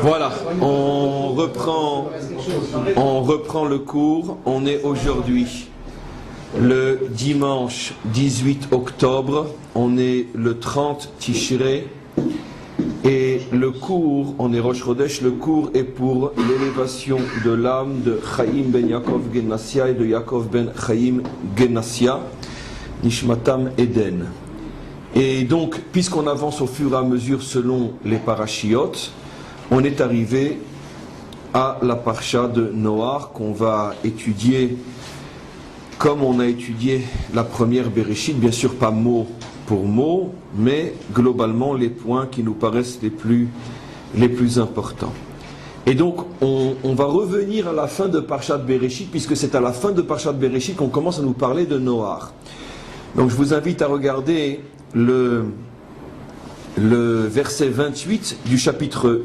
Voilà, on reprend le cours. On est aujourd'hui le dimanche 18 octobre. On est le 30 Tishrei. Et le cours, on est Rosh Chodesh, le cours est pour l'élévation de l'âme de Chaim ben Yaakov Genassia et de Yaakov ben Chaim Genassia, Nishmatam Eden. Et donc, puisqu'on avance au fur et à mesure selon les parachiotes, on est arrivé à la parsha de Noach qu'on va étudier comme on a étudié la première Bereshit, bien sûr pas mot pour mot, mais globalement les points qui nous paraissent les plus importants. Et donc on va revenir à la fin de Parshat Bereshit, puisque c'est à la fin de Parshat Bereshit qu'on commence à nous parler de Noach. Donc je vous invite à regarder le verset 28 du chapitre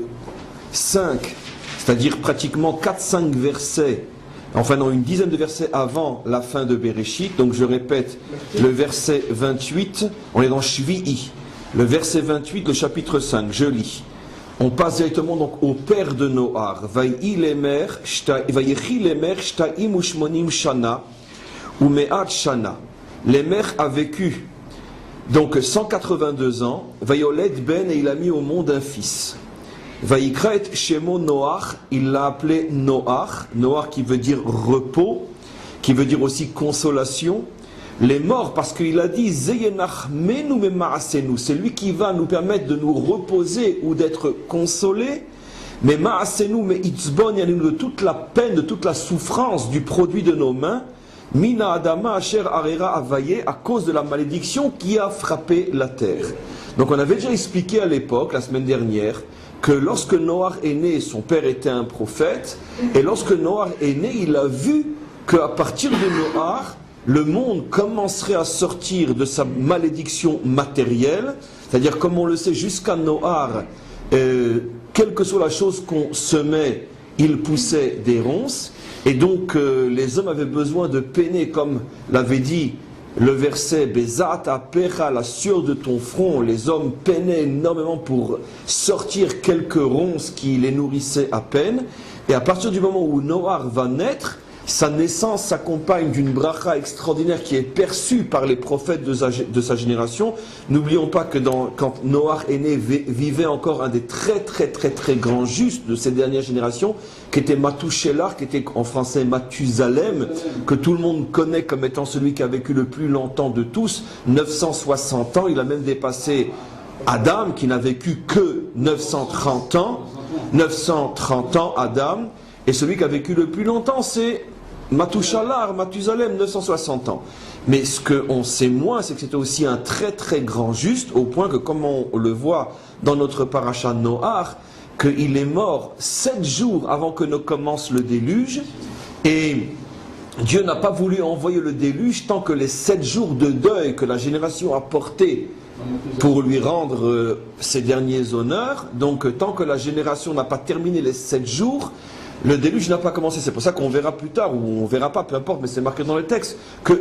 5, c'est-à-dire pratiquement 4-5 versets, enfin non, une dizaine de versets avant la fin de Bereshit. Donc je répète, le verset 28, on est dans Shvi'i, le verset 28, le chapitre 5, je lis. On passe directement donc au père de Noach. Vayechi lemer shtaim ushmonim shana umeat shana. Lemer a vécu donc 182 ans. Vayoled ben, et il a mis au monde un fils. Vayikra et shemo Noach, il l'a appelé Noach. Noach qui veut dire repos, qui veut dire aussi consolation. Les morts, parce qu'il a dit Zeyenachmenu mema'asenu, c'est lui qui va nous permettre de nous reposer ou d'être consolés. Mais ma'asenu me itzbon de toute la peine, de toute la souffrance du produit de nos mains. Mina adama asher arera avaye, à cause de la malédiction qui a frappé la terre. Donc on avait déjà expliqué à l'époque, la semaine dernière, que lorsque Noach est né, son père était un prophète, et lorsque Noach est né, il a vu qu'à partir de Noach, le monde commencerait à sortir de sa malédiction matérielle, c'est-à-dire comme on le sait jusqu'à Noach, quelle que soit la chose qu'on semait, il poussait des ronces, et donc les hommes avaient besoin de peiner, comme l'avait dit le verset Bezata Pecha, la sueur de ton front. Les hommes peinaient énormément pour sortir quelques ronces qui les nourrissaient à peine. Et à partir du moment où Noach va naître, sa naissance s'accompagne d'une bracha extraordinaire qui est perçue par les prophètes de sa génération. N'oublions pas que quand Noach est né, vivait encore un des très grands justes de ces dernières générations, qui était Mathuselah, qui était en français Mathusalem, que tout le monde connaît comme étant celui qui a vécu le plus longtemps de tous, 960 ans. Il a même dépassé Adam, qui n'a vécu que 930 ans. 930 ans, Adam. Et celui qui a vécu le plus longtemps, c'est Mathusalem, 960 ans. Mais ce qu'on sait moins, c'est que c'était aussi un très grand juste, au point que, comme on le voit dans notre parasha Noach, qu'il est mort 7 jours avant que ne commence le déluge, et Dieu n'a pas voulu envoyer le déluge tant que les 7 jours de deuil que la génération a porté pour lui rendre ses derniers honneurs, donc tant que la génération n'a pas terminé les 7 jours, le déluge n'a pas commencé. C'est pour ça qu'on verra plus tard, ou on verra pas, peu importe, mais c'est marqué dans le texte,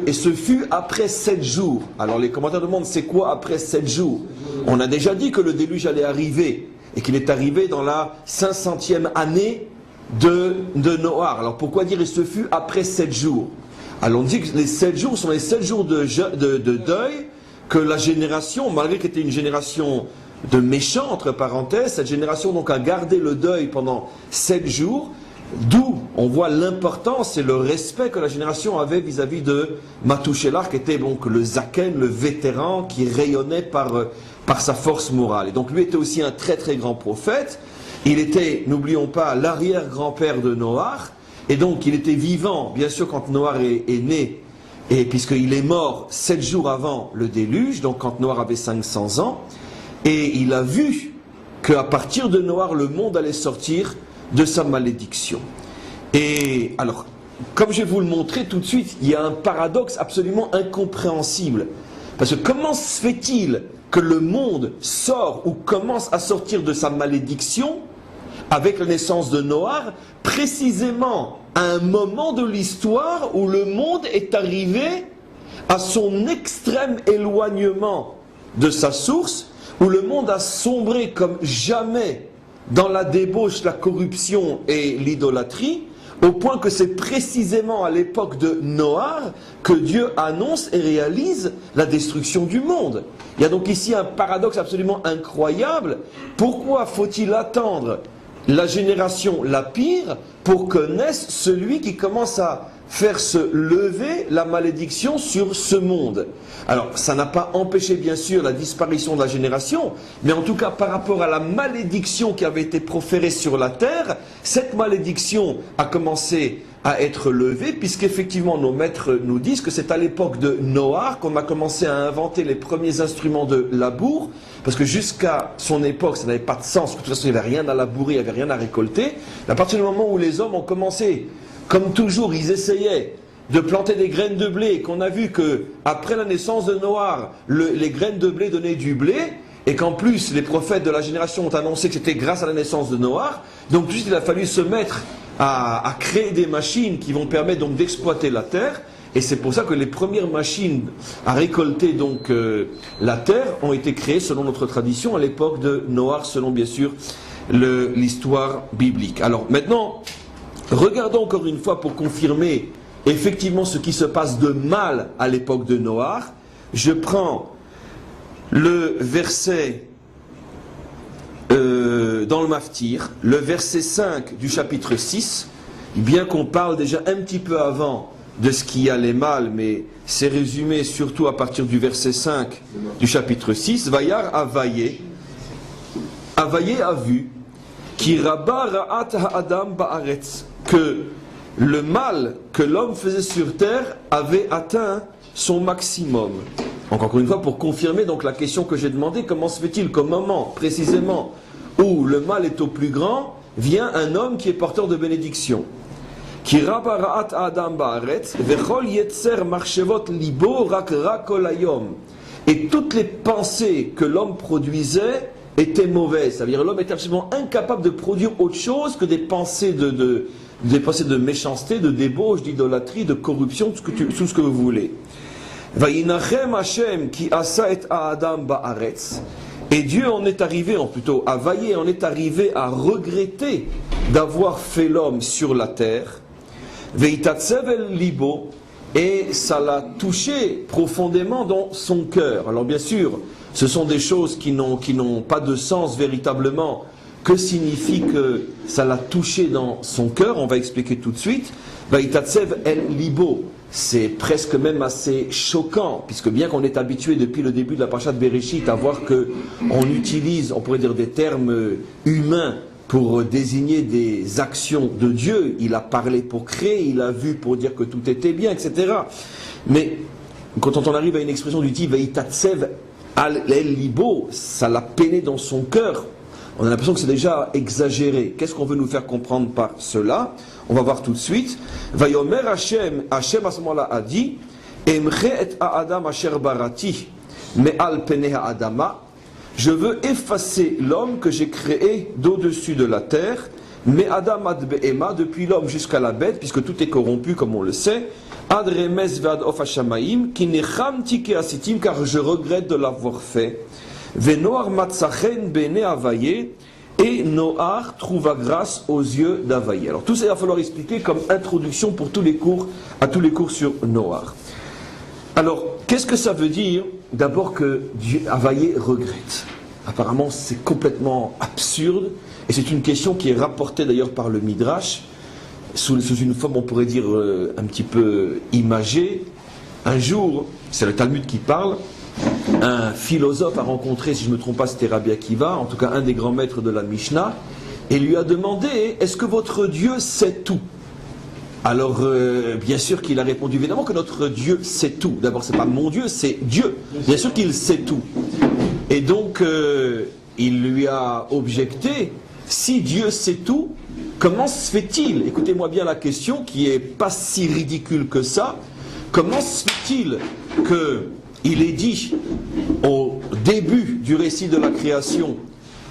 et ce fut après 7 jours. Alors les commentaires demandent, c'est quoi après 7 jours? On a déjà dit que le déluge allait arriver, et qu'il est arrivé dans la 500e année de Noach. Alors pourquoi dire, et ce fut après 7 jours? Alors on dit que les 7 jours sont les 7 jours de deuil, que la génération, malgré qu'elle était une génération de méchants, entre parenthèses, cette génération donc a gardé le deuil pendant 7 jours, d'où on voit l'importance et le respect que la génération avait vis-à-vis de Mathuselah, qui était donc le Zaken, le vétéran, qui rayonnait par sa force morale. Et donc lui était aussi un très grand prophète. Il était, n'oublions pas, l'arrière-grand-père de Noach, et donc il était vivant, bien sûr, quand Noach est né, et puisqu'il est mort 7 jours avant le déluge, donc quand Noach avait 500 ans, et il a vu qu'à partir de Noach, le monde allait sortir de sa malédiction. Et alors, comme je vais vous le montrer tout de suite, il y a un paradoxe absolument incompréhensible. Parce que comment se fait-il que le monde sort ou commence à sortir de sa malédiction avec la naissance de Noach, précisément à un moment de l'histoire où le monde est arrivé à son extrême éloignement de sa source, où le monde a sombré comme jamais dans la débauche, la corruption et l'idolâtrie, au point que c'est précisément à l'époque de Noach que Dieu annonce et réalise la destruction du monde. Il y a donc ici un paradoxe absolument incroyable. Pourquoi faut-il attendre la génération la pire pour que naisse celui qui commence à faire se lever la malédiction sur ce monde? Alors, ça n'a pas empêché bien sûr la disparition de la génération, mais en tout cas par rapport à la malédiction qui avait été proférée sur la terre, cette malédiction a commencé à être levée, puisqu'effectivement nos maîtres nous disent que c'est à l'époque de Noach qu'on a commencé à inventer les premiers instruments de labour, parce que jusqu'à son époque ça n'avait pas de sens, de toute façon il n'y avait rien à labourer, il n'y avait rien à récolter. À partir du moment où les hommes ont commencé, comme toujours, ils essayaient de planter des graines de blé, et qu'on a vu que après la naissance de Noach, les graines de blé donnaient du blé, et qu'en plus les prophètes de la génération ont annoncé que c'était grâce à la naissance de Noach, donc tout de suite il a fallu se mettre à créer des machines qui vont permettre donc d'exploiter la terre, et c'est pour ça que les premières machines à récolter donc la terre ont été créées selon notre tradition à l'époque de Noach, selon bien sûr l'histoire biblique. Alors maintenant, regardons encore une fois pour confirmer effectivement ce qui se passe de mal à l'époque de Noach. Je prends le verset dans le Maftir, le verset 5 du chapitre 6, bien qu'on parle déjà un petit peu avant de ce qui allait mal, mais c'est résumé surtout à partir du verset 5 du chapitre 6. Vayar Avaye, Avaye a vu, Ki Rabba Ra'at Ha'adam Ba'aretz, que le mal que l'homme faisait sur terre avait atteint son maximum. Donc encore une fois, pour confirmer donc la question que j'ai demandée, comment se fait-il qu'au moment précisément où le mal est au plus grand, vient un homme qui est porteur de bénédiction. Ki Rabba Ra'at Ha'adam Ba'aretz, Vechol Yetzer Marchevot Libo Rak Rakol Hayom. Et toutes les pensées que l'homme produisait étaient mauvaises. Ça veut dire que l'homme était absolument incapable de produire autre chose que des pensées des pensées de méchanceté, de débauche, d'idolâtrie, de corruption, tout ce que vous voulez. Vayinachem Hashem ki asa et Adam ba'aretz. Et Dieu en est arrivé, plutôt Avaye en est arrivé à regretter d'avoir fait l'homme sur la terre. Veitatsev el libo, et ça l'a touché profondément dans son cœur. Alors bien sûr, ce sont des choses qui n'ont pas de sens véritablement. Que signifie que ça l'a touché dans son cœur? On va expliquer tout de suite. Vaitatsev el libo, c'est presque même assez choquant, puisque bien qu'on est habitué depuis le début de la Parashat Bereshit à voir qu'on utilise, on pourrait dire, des termes humains pour désigner des actions de Dieu. Il a parlé pour créer, il a vu pour dire que tout était bien, etc. Mais quand on arrive à une expression du type Vaitatsev el libo, ça l'a peiné dans son cœur. On a l'impression que c'est déjà exagéré. Qu'est-ce qu'on veut nous faire comprendre par cela? On va voir tout de suite. Vayomer Hashem, Hashem à ce moment-là a dit, Emche et Adam asher barati, me'al pene ha'adama. Je veux effacer l'homme que j'ai créé d'au-dessus de la terre, me'adam ad be'ema, depuis l'homme jusqu'à la bête, puisque tout est corrompu comme on le sait. Ad remes ve'ad of hashamaim, ki nechamti ke'asitim, car je regrette de l'avoir fait. Venoar matzachen bene Avaye, et Noach trouva grâce aux yeux d'Avaye. Alors tout ça, il va falloir expliquer comme introduction pour tous les cours, à tous les cours sur Noach. Alors, qu'est-ce que ça veut dire d'abord que Avaye regrette? Apparemment, c'est complètement absurde, et c'est une question qui est rapportée d'ailleurs par le Midrash, sous une forme, on pourrait dire, un petit peu imagée. Un jour, c'est le Talmud qui parle, un philosophe a rencontré, si je ne me trompe pas, c'était Rabbi Akiva, en tout cas un des grands maîtres de la Mishnah, et lui a demandé, est-ce que votre Dieu sait tout? Alors, bien sûr qu'il a répondu, évidemment que notre Dieu sait tout. D'abord, c'est pas mon Dieu, c'est Dieu. Bien sûr qu'il sait tout. Et donc, il lui a objecté, si Dieu sait tout, comment se fait-il, écoutez-moi bien la question, qui est pas si ridicule que ça, comment se fait-il que il est dit au début du récit de la création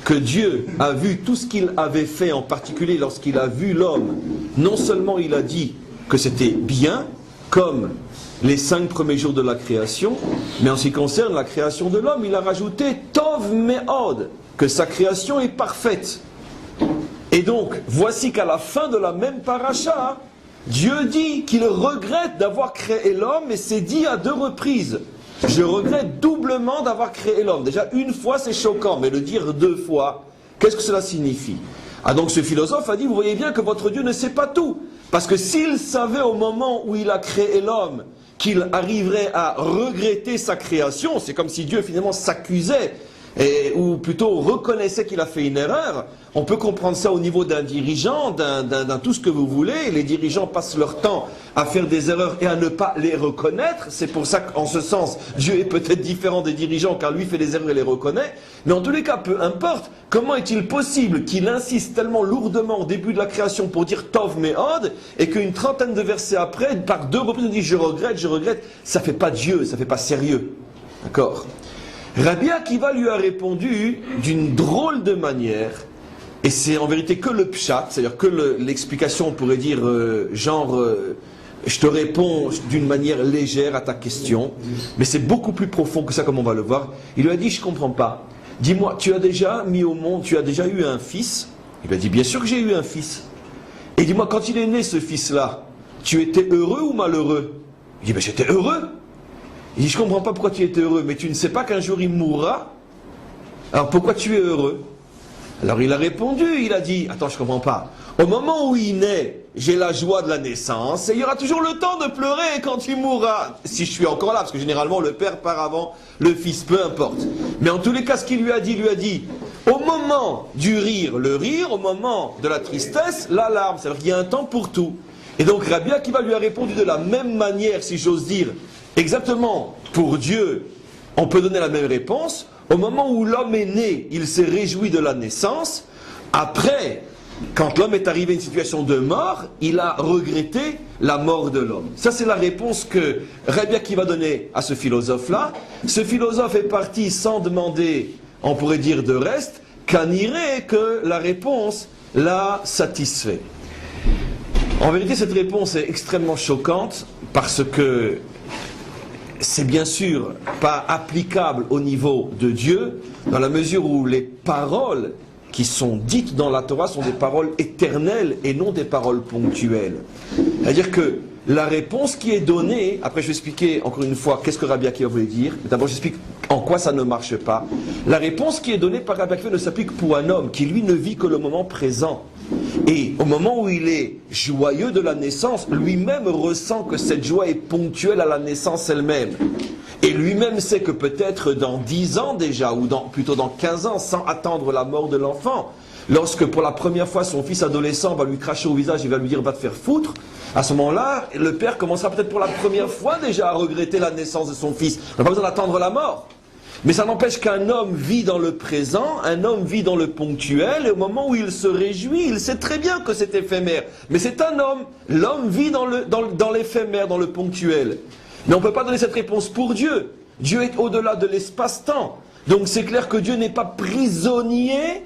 que Dieu a vu tout ce qu'il avait fait, en particulier lorsqu'il a vu l'homme. Non seulement il a dit que c'était bien, comme les 5 premiers jours de la création, mais en ce qui concerne la création de l'homme, il a rajouté Tov Me'od, que sa création est parfaite. Et donc, voici qu'à la fin de la même paracha, Dieu dit qu'il regrette d'avoir créé l'homme, et c'est dit à 2 reprises. Je regrette doublement d'avoir créé l'homme. Déjà, une fois, c'est choquant, mais le dire 2 fois, qu'est-ce que cela signifie? Ah, donc ce philosophe a dit, vous voyez bien que votre Dieu ne sait pas tout. Parce que s'il savait au moment où il a créé l'homme qu'il arriverait à regretter sa création, c'est comme si Dieu finalement s'accusait, ou plutôt reconnaissait qu'il a fait une erreur. On peut comprendre ça au niveau d'un dirigeant, d'un tout ce que vous voulez. Les dirigeants passent leur temps à faire des erreurs et à ne pas les reconnaître. C'est pour ça qu'en ce sens, Dieu est peut-être différent des dirigeants, car lui fait des erreurs et les reconnaît. Mais en tous les cas, peu importe, comment est-il possible qu'il insiste tellement lourdement au début de la création pour dire Tov Me'od, et qu'une trentaine de versets après, par 2 reprises, il dit je regrette, ça fait pas Dieu, ça fait pas sérieux. D'accord? Rabbi Akiva lui a répondu d'une drôle de manière, et c'est en vérité que le pshat, c'est-à-dire que l'explication, on pourrait dire, je te réponds d'une manière légère à ta question, mais c'est beaucoup plus profond que ça, comme on va le voir. Il lui a dit, je ne comprends pas. Dis-moi, tu as déjà mis au monde, tu as déjà eu un fils? Il lui a dit, bien sûr que j'ai eu un fils. Et dis-moi, quand il est né, ce fils-là, tu étais heureux ou malheureux? Il dit, ben j'étais heureux. Il dit, je ne comprends pas pourquoi tu étais heureux, mais tu ne sais pas qu'un jour il mourra? Alors pourquoi tu es heureux? Alors il a répondu, il a dit, attends, je ne comprends pas. Au moment où il naît, j'ai la joie de la naissance, et il y aura toujours le temps de pleurer quand il mourra. Si je suis encore là, parce que généralement le père part avant le fils, peu importe. Mais en tous les cas, ce qu'il lui a dit, au moment du rire, le rire, au moment de la tristesse, la larme. C'est-à-dire qu'il y a un temps pour tout. Et donc Rabbi Akiva lui a répondu de la même manière, si j'ose dire, exactement, pour Dieu, on peut donner la même réponse. Au moment où l'homme est né, il s'est réjoui de la naissance. Après, quand l'homme est arrivé à une situation de mort, il a regretté la mort de l'homme. Ça, c'est la réponse que Rabbi Akiva donner à ce philosophe-là. Ce philosophe est parti sans demander, on pourrait dire, de reste, qu'en irait que la réponse l'a satisfait. En vérité, cette réponse est extrêmement choquante parce que c'est bien sûr pas applicable au niveau de Dieu, dans la mesure où les paroles qui sont dites dans la Torah sont des paroles éternelles et non des paroles ponctuelles. C'est-à-dire que la réponse qui est donnée, après je vais expliquer encore une fois qu'est-ce que Rabbi Akiva voulait dire, d'abord j'explique en quoi ça ne marche pas. La réponse qui est donnée par Rabbi Akiva ne s'applique pour un homme qui lui ne vit que le moment présent. Et au moment où il est joyeux de la naissance, lui-même ressent que cette joie est ponctuelle à la naissance elle-même. Et lui-même sait que peut-être dans 10 ans déjà, ou plutôt dans 15 ans, sans attendre la mort de l'enfant, lorsque pour la première fois son fils adolescent va lui cracher au visage et va lui dire « va te faire foutre », à ce moment-là, le père commencera peut-être pour la première fois déjà à regretter la naissance de son fils. On n'a pas besoin d'attendre la mort. Mais ça n'empêche qu'un homme vit dans le présent, un homme vit dans le ponctuel, et au moment où il se réjouit, il sait très bien que c'est éphémère. Mais c'est un homme. L'homme vit dans l'éphémère, dans le ponctuel. Mais on ne peut pas donner cette réponse pour Dieu. Dieu est au-delà de l'espace-temps. Donc c'est clair que Dieu n'est pas prisonnier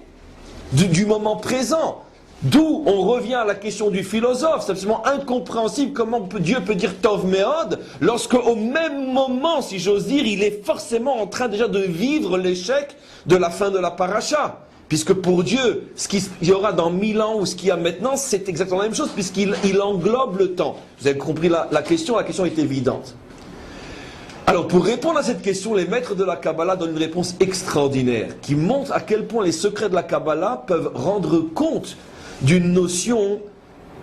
du moment présent. D'où on revient à la question du philosophe. C'est absolument incompréhensible comment Dieu peut dire Tov Me'od lorsque au même moment, si j'ose dire, il est forcément en train déjà de vivre l'échec de la fin de la paracha. Puisque pour Dieu, ce qu'il y aura dans 1000 ans ou ce qu'il y a maintenant, c'est exactement la même chose, puisqu'il englobe le temps. Vous avez compris la question est évidente. Alors pour répondre à cette question, les maîtres de la Kabbalah donnent une réponse extraordinaire, qui montre à quel point les secrets de la Kabbalah peuvent rendre compte d'une notion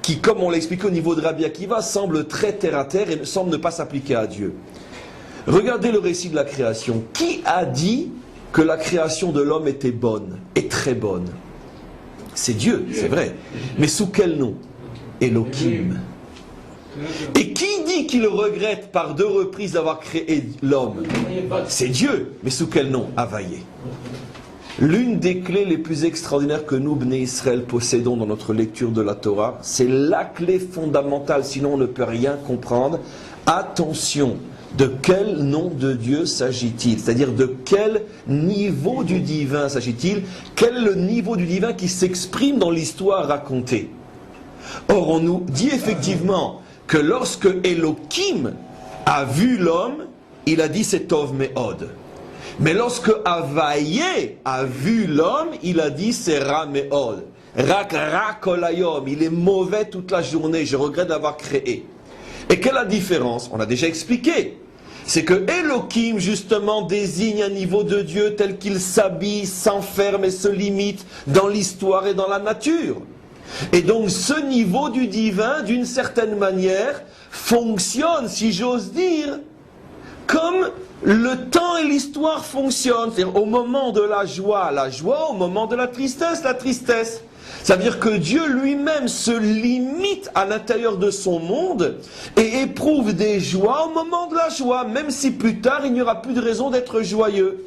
qui, comme on l'a expliqué au niveau de Rabbi Akiva, semble très terre-à-terre et semble ne pas s'appliquer à Dieu. Regardez le récit de la création. Qui a dit que la création de l'homme était bonne, et très bonne? C'est Dieu, c'est vrai. Mais sous quel nom? Elohim. Et qui dit qu'il regrette par 2 reprises d'avoir créé l'homme? C'est Dieu. Mais sous quel nom? Havayé. L'une des clés les plus extraordinaires que nous, Bnei Israël, possédons dans notre lecture de la Torah, c'est la clé fondamentale, sinon on ne peut rien comprendre. Attention, de quel nom de Dieu s'agit-il? C'est-à-dire de quel niveau du divin s'agit-il? Quel est le niveau du divin qui s'exprime dans l'histoire racontée? Or, on nous dit effectivement que lorsque Elohim a vu l'homme, il a dit c'est Tov Me'od. Mais lorsque Havaye a vu l'homme, il a dit c'est Rameol. Rak Rakolayom, il est mauvais toute la journée, je regrette d'avoir créé. Et quelle est la différence? On a déjà expliqué. C'est que Elohim, justement, désigne un niveau de Dieu tel qu'il s'habille, s'enferme et se limite dans l'histoire et dans la nature. Et donc ce niveau du divin, d'une certaine manière, fonctionne, si j'ose dire, comme le temps et l'histoire fonctionnent. C'est-à-dire au moment de la joie, au moment de la tristesse. Ça veut dire que Dieu lui-même se limite à l'intérieur de son monde et éprouve des joies au moment de la joie, même si plus tard il n'y aura plus de raison d'être joyeux.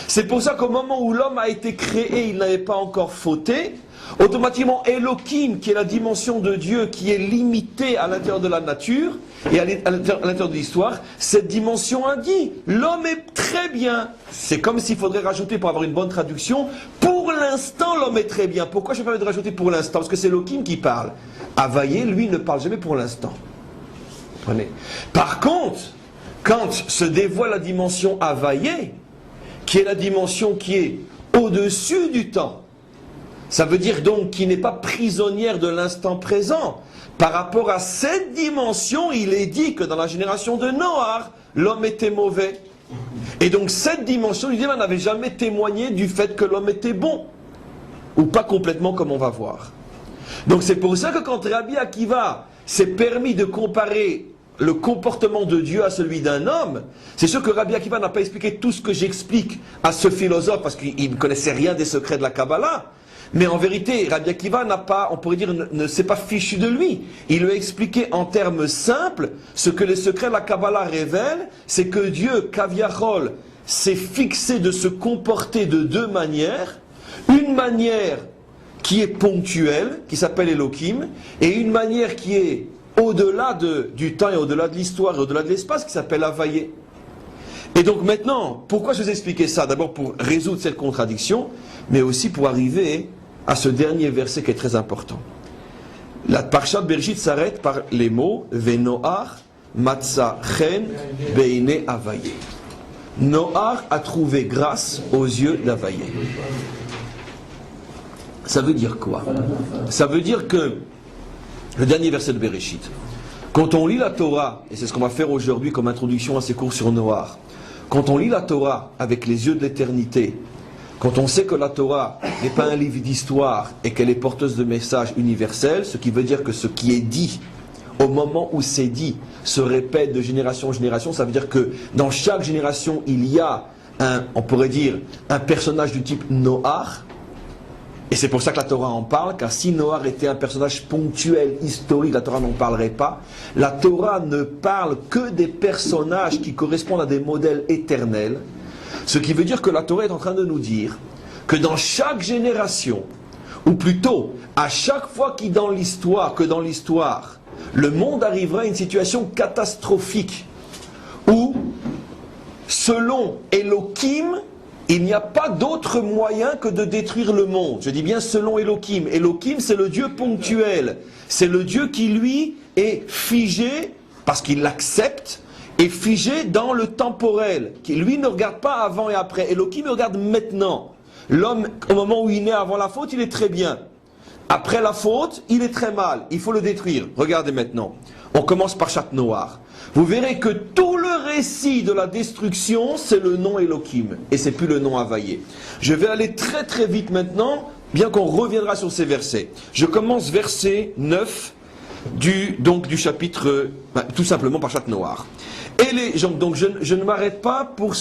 C'est pour ça qu'au moment où l'homme a été créé, il n'avait pas encore fauté. Automatiquement, Elohim, qui est la dimension de Dieu qui est limitée à l'intérieur de la nature et à l'intérieur de l'histoire, cette dimension a dit, l'homme est très bien. C'est comme s'il faudrait rajouter, pour avoir une bonne traduction, pour l'instant l'homme est très bien. Pourquoi je me permets de rajouter pour l'instant? Parce que c'est Elohim qui parle. Havaye, lui, ne parle jamais pour l'instant. Comprenez? Par contre, quand se dévoile la dimension Havaye, qui est la dimension qui est au-dessus du temps, ça veut dire donc qu'il n'est pas prisonnière de l'instant présent. Par rapport à cette dimension, il est dit que dans la génération de Noach, l'homme était mauvais. Et donc cette dimension, il n'avait jamais témoigné du fait que l'homme était bon. Ou pas complètement comme on va voir. Donc c'est pour ça que quand Rabbi Akiva s'est permis de comparer le comportement de Dieu à celui d'un homme, c'est sûr que Rabbi Akiva n'a pas expliqué tout ce que j'explique à ce philosophe, parce qu'il ne connaissait rien des secrets de la Kabbalah. Mais en vérité, Rabbi Akiva n'a pas, on pourrait dire, ne s'est pas fichu de lui. Il lui a expliqué en termes simples ce que les secrets de la Kabbalah révèlent, c'est que Dieu, Kaviachol, s'est fixé de se comporter de deux manières. Une manière qui est ponctuelle, qui s'appelle Elohim, et une manière qui est au-delà du temps et au-delà de l'histoire et au-delà de l'espace, qui s'appelle Havaye. Et donc maintenant, pourquoi je vous ai expliqué ça? D'abord pour résoudre cette contradiction, mais aussi pour arriver à ce dernier verset qui est très important. La Parshat Bereshit s'arrête par les mots Venoach Matza Chen Beine Havaye. Noach a trouvé grâce aux yeux d'Havaye. Ça veut dire quoi? Ça veut dire que le dernier verset de Bereshit, quand on lit la Torah, et c'est ce qu'on va faire aujourd'hui comme introduction à ces cours sur Noach, quand on lit la Torah avec les yeux de l'éternité, quand on sait que la Torah n'est pas un livre d'histoire et qu'elle est porteuse de messages universels, ce qui veut dire que ce qui est dit, au moment où c'est dit, se répète de génération en génération, ça veut dire que dans chaque génération, il y a on pourrait dire, un personnage du type Noach. Et c'est pour ça que la Torah en parle, car si Noach était un personnage ponctuel, historique, la Torah n'en parlerait pas. La Torah ne parle que des personnages qui correspondent à des modèles éternels. Ce qui veut dire que la Torah est en train de nous dire que dans chaque génération, ou plutôt à chaque fois que dans l'histoire, le monde arrivera à une situation catastrophique où, selon Elohim, il n'y a pas d'autre moyen que de détruire le monde. Je dis bien selon Elohim. Elohim, c'est le Dieu ponctuel. C'est le Dieu qui, lui, est figé, parce qu'il l'accepte, est figé dans le temporel. Qui, lui, ne regarde pas avant et après. Elohim regarde maintenant. L'homme, au moment où il naît avant la faute, il est très bien. Après la faute, il est très mal. Il faut le détruire. Regardez maintenant. On commence par Chat Noir. Vous verrez que tout le récit de la destruction, c'est le nom Elohim. Et c'est plus le nom Havaye. Je vais aller très très vite maintenant, bien qu'on reviendra sur ces versets. Je commence verset 9 du chapitre, tout simplement par Chat Noir. Et les gens, donc je ne m'arrête pas pour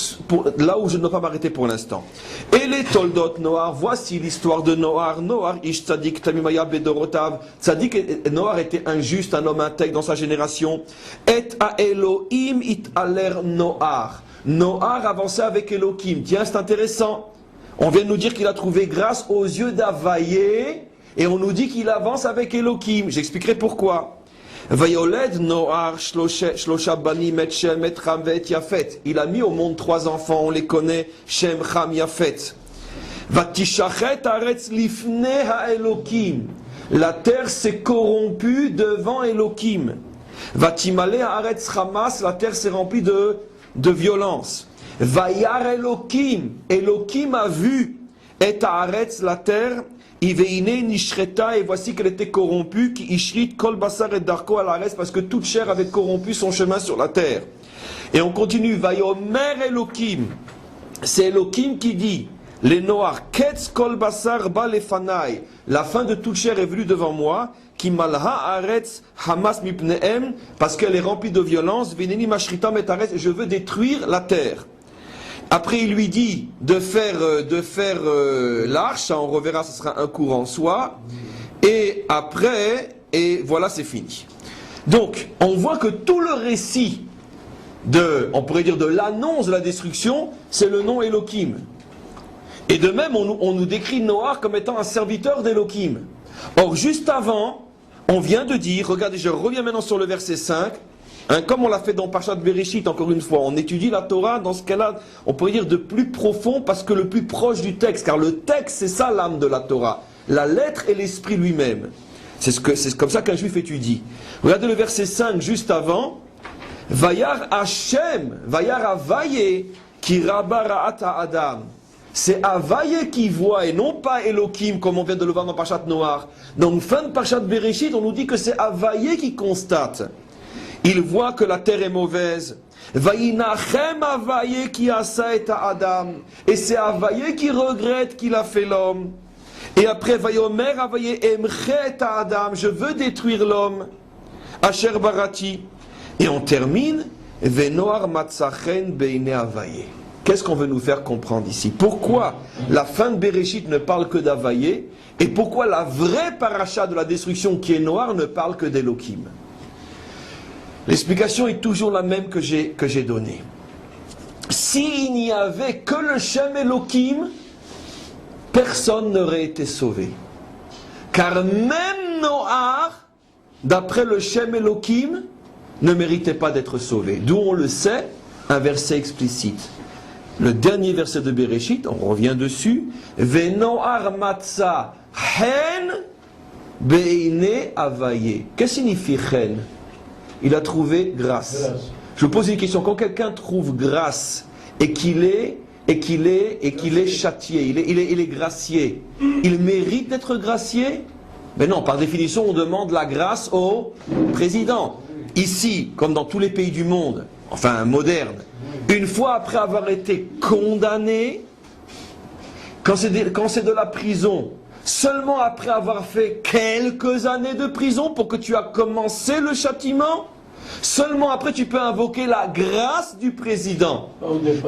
là où je ne dois pas m'arrêter pour l'instant. Et les Toldot Noar, voici l'histoire de Noar. Noar, Ish Tzadik Tamimaya Bedorotav. Tzadik, Noar était injuste, un homme intègre dans sa génération. Et a Elohim it aler Noar. Noar avançait avec Elohim. Tiens, c'est intéressant. On vient de nous dire qu'il a trouvé grâce aux yeux d'Havaye. Et on nous dit qu'il avance avec Elohim. J'expliquerai pourquoi. Vayoled Noar Shlosha Banim et Shem et Ham et Yafet. Il a mis au monde 3 enfants, on les connaît, Shem, Ham, Yafet. Vatishachet Aretz Lifne HaElokim. La terre s'est corrompue devant Elohim. Vatimale Aretz Hamas, la terre s'est remplie de violence. Vayar Elohim, Elohim a vu, et haaretz la terre, Iveine nishreta, et voici qu'elle était corrompue, qui ishrit kol basar et darko à l'arès, parce que toute chair avait corrompu son chemin sur la terre. Et on continue, Vayomer Elohim, c'est Elohim qui dit, les noirs, ketz kol basar ba lefanai, la fin de toute chair est venue devant moi, qui malha haaretz hamas mipnehem, parce qu'elle est remplie de violence, veneni mashritam et haaretz, je veux détruire la terre. Après, il lui dit de faire l'arche, ça on reverra, ce sera un cours en soi. Et après, et voilà, c'est fini. Donc, on voit que tout le récit on pourrait dire de l'annonce de la destruction, c'est le nom Elohim. Et de même, on nous décrit Noach comme étant un serviteur d'Elohim. Or, juste avant, on vient de dire, regardez, je reviens maintenant sur le verset 5, comme on l'a fait dans Parashat Bereshit, encore une fois, on étudie la Torah dans ce qu'elle a, on pourrait dire de plus profond, parce que le plus proche du texte, car le texte, c'est ça l'âme de la Torah, la lettre et l'esprit lui-même. C'est comme ça qu'un juif étudie. Regardez le verset 5, juste avant, Vayar Hashem, Vayar Avaye, qui rabara Adam. C'est Avaye qui voit et non pas Elohim, comme on vient de le voir dans Parashat Noach. Donc, fin de Parashat Bereshit, on nous dit que c'est Avaye qui constate. Il voit que la terre est mauvaise. Vayinachem Avaye qui asa et Adam. Et c'est Avaye qui regrette qu'il a fait l'homme. Et après, Vayomer Avaye emche et Adam. Je veux détruire l'homme. Asher barati. Et on termine. Venoar matzachen beine Avaye. Qu'est-ce qu'on veut nous faire comprendre ici? Pourquoi la fin de Bereshit ne parle que d'Avaye? Et pourquoi la vraie paracha de la destruction qui est noire ne parle que d'Elohim? L'explication est toujours la même que j'ai donnée. S'il n'y avait que le Shem Elohim, personne n'aurait été sauvé. Car même Noach, d'après le Shem Elohim, ne méritait pas d'être sauvé. D'où on le sait, un verset explicite. Le dernier verset de Bereshit, on revient dessus. Venoar matza hen beine avaye. Qu'est-ce que signifie hen? Il a trouvé grâce. Je vous pose une question. Quand quelqu'un trouve grâce et qu'il est châtié, il est gracié, il mérite d'être gracié? Mais non, par définition, on demande la grâce au président. Ici, comme dans tous les pays du monde, enfin modernes, une fois après avoir été condamné, quand c'est de la prison, seulement après avoir fait quelques années de prison pour que tu as commencé le châtiment, seulement après tu peux invoquer la grâce du président.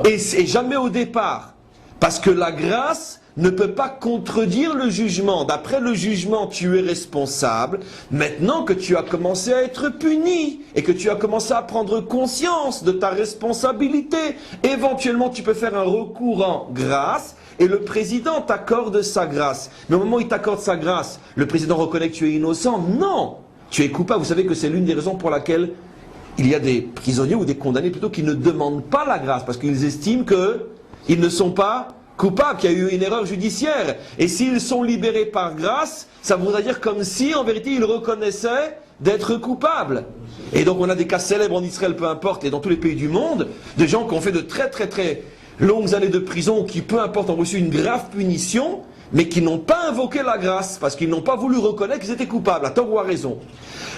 Et jamais au départ. Parce que la grâce ne peut pas contredire le jugement. D'après le jugement, tu es responsable. Maintenant que tu as commencé à être puni et que tu as commencé à prendre conscience de ta responsabilité, éventuellement tu peux faire un recours en grâce. Et le président t'accorde sa grâce. Mais au moment où il t'accorde sa grâce, le président reconnaît que tu es innocent? Non! Tu es coupable. Vous savez que c'est l'une des raisons pour laquelle il y a des prisonniers ou des condamnés plutôt qui ne demandent pas la grâce. Parce qu'ils estiment qu'ils ne sont pas coupables, qu'il y a eu une erreur judiciaire. Et s'ils sont libérés par grâce, ça voudrait dire comme si, en vérité, ils reconnaissaient d'être coupables. Et donc on a des cas célèbres en Israël, peu importe, et dans tous les pays du monde, de gens qui ont fait de très longues années de prison, qui peu importe ont reçu une grave punition, mais qui n'ont pas invoqué la grâce, parce qu'ils n'ont pas voulu reconnaître qu'ils étaient coupables, à tort ou à raison.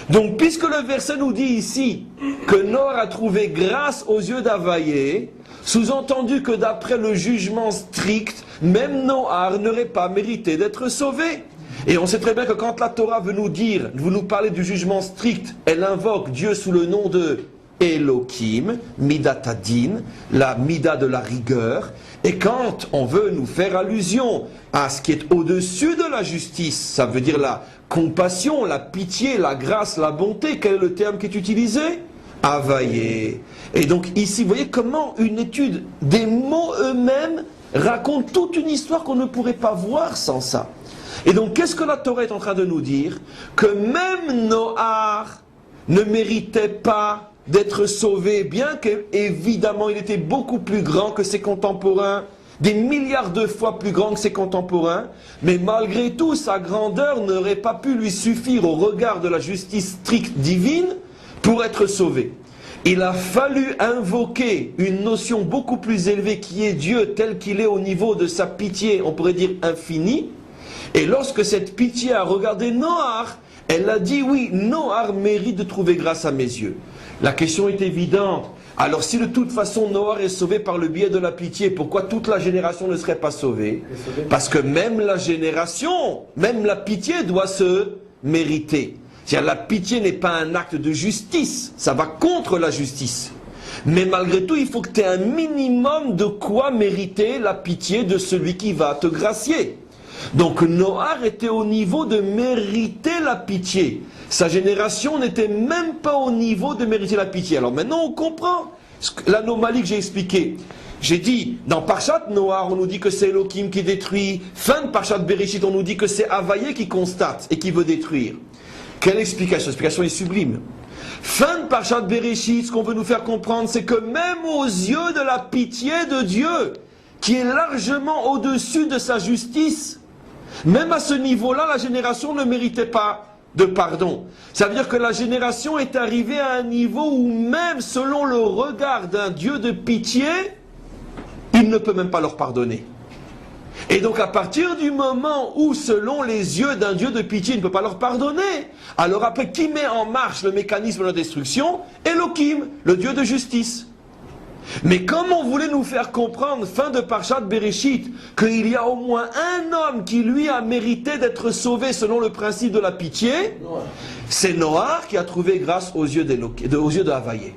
Donc, puisque le verset nous dit ici que Noach a trouvé grâce aux yeux d'Avaye, sous-entendu que d'après le jugement strict, même Noach n'aurait pas mérité d'être sauvé. Et on sait très bien que quand la Torah veut nous parler du jugement strict, elle invoque Dieu sous le nom de Elohim, Midat Adin, la Mida de la rigueur. Et quand on veut nous faire allusion à ce qui est au-dessus de la justice, ça veut dire la compassion, la pitié, la grâce, la bonté, quel est le terme qui est utilisé? Avaye. Et donc ici, vous voyez comment une étude des mots eux-mêmes raconte toute une histoire qu'on ne pourrait pas voir sans ça. Et donc qu'est-ce que la Torah est en train de nous dire? Que même Noach ne méritait pas d'être sauvé, bien qu'évidemment il était beaucoup plus grand que ses contemporains, des milliards de fois plus grand que ses contemporains, mais malgré tout sa grandeur n'aurait pas pu lui suffire au regard de la justice stricte divine pour être sauvé. il a fallu invoquer une notion beaucoup plus élevée qui est Dieu tel qu'il est au niveau de sa pitié, on pourrait dire infinie. Et lorsque cette pitié a regardé Noach, elle a dit oui, Noach mérite de trouver grâce à mes yeux. La question est évidente. Alors si de toute façon Noach est sauvé par le biais de la pitié, pourquoi toute la génération ne serait pas sauvée? Parce que même la génération, même la pitié doit se mériter. C'est-à-dire la pitié n'est pas un acte de justice, ça va contre la justice. Mais malgré tout, il faut que tu aies un minimum de quoi mériter la pitié de celui qui va te gracier. Donc Noach était au niveau de mériter la pitié. Sa génération n'était même pas au niveau de mériter la pitié. Alors maintenant on comprend l'anomalie que j'ai expliquée. J'ai dit, dans Parshat Noach, on nous dit que c'est Elohim qui détruit. Fin de Parshat Bereshit, on nous dit que c'est Havayé qui constate et qui veut détruire. Quelle explication? L'explication est sublime. Fin de Parshat Bereshit, ce qu'on veut nous faire comprendre, c'est que même aux yeux de la pitié de Dieu, qui est largement au-dessus de sa justice, même à ce niveau-là, la génération ne méritait pas de pardon. Ça veut dire que la génération est arrivée à un niveau où même selon le regard d'un Dieu de pitié, il ne peut même pas leur pardonner. Et donc à partir du moment où selon les yeux d'un Dieu de pitié, il ne peut pas leur pardonner, alors après qui met en marche le mécanisme de la destruction? Elohim, le Dieu de justice. Mais comme on voulait nous faire comprendre, fin de Parshat Bereshit, qu'il y a au moins un homme qui lui a mérité d'être sauvé selon le principe de la pitié, c'est Noach qui a trouvé grâce aux yeux de Havayé.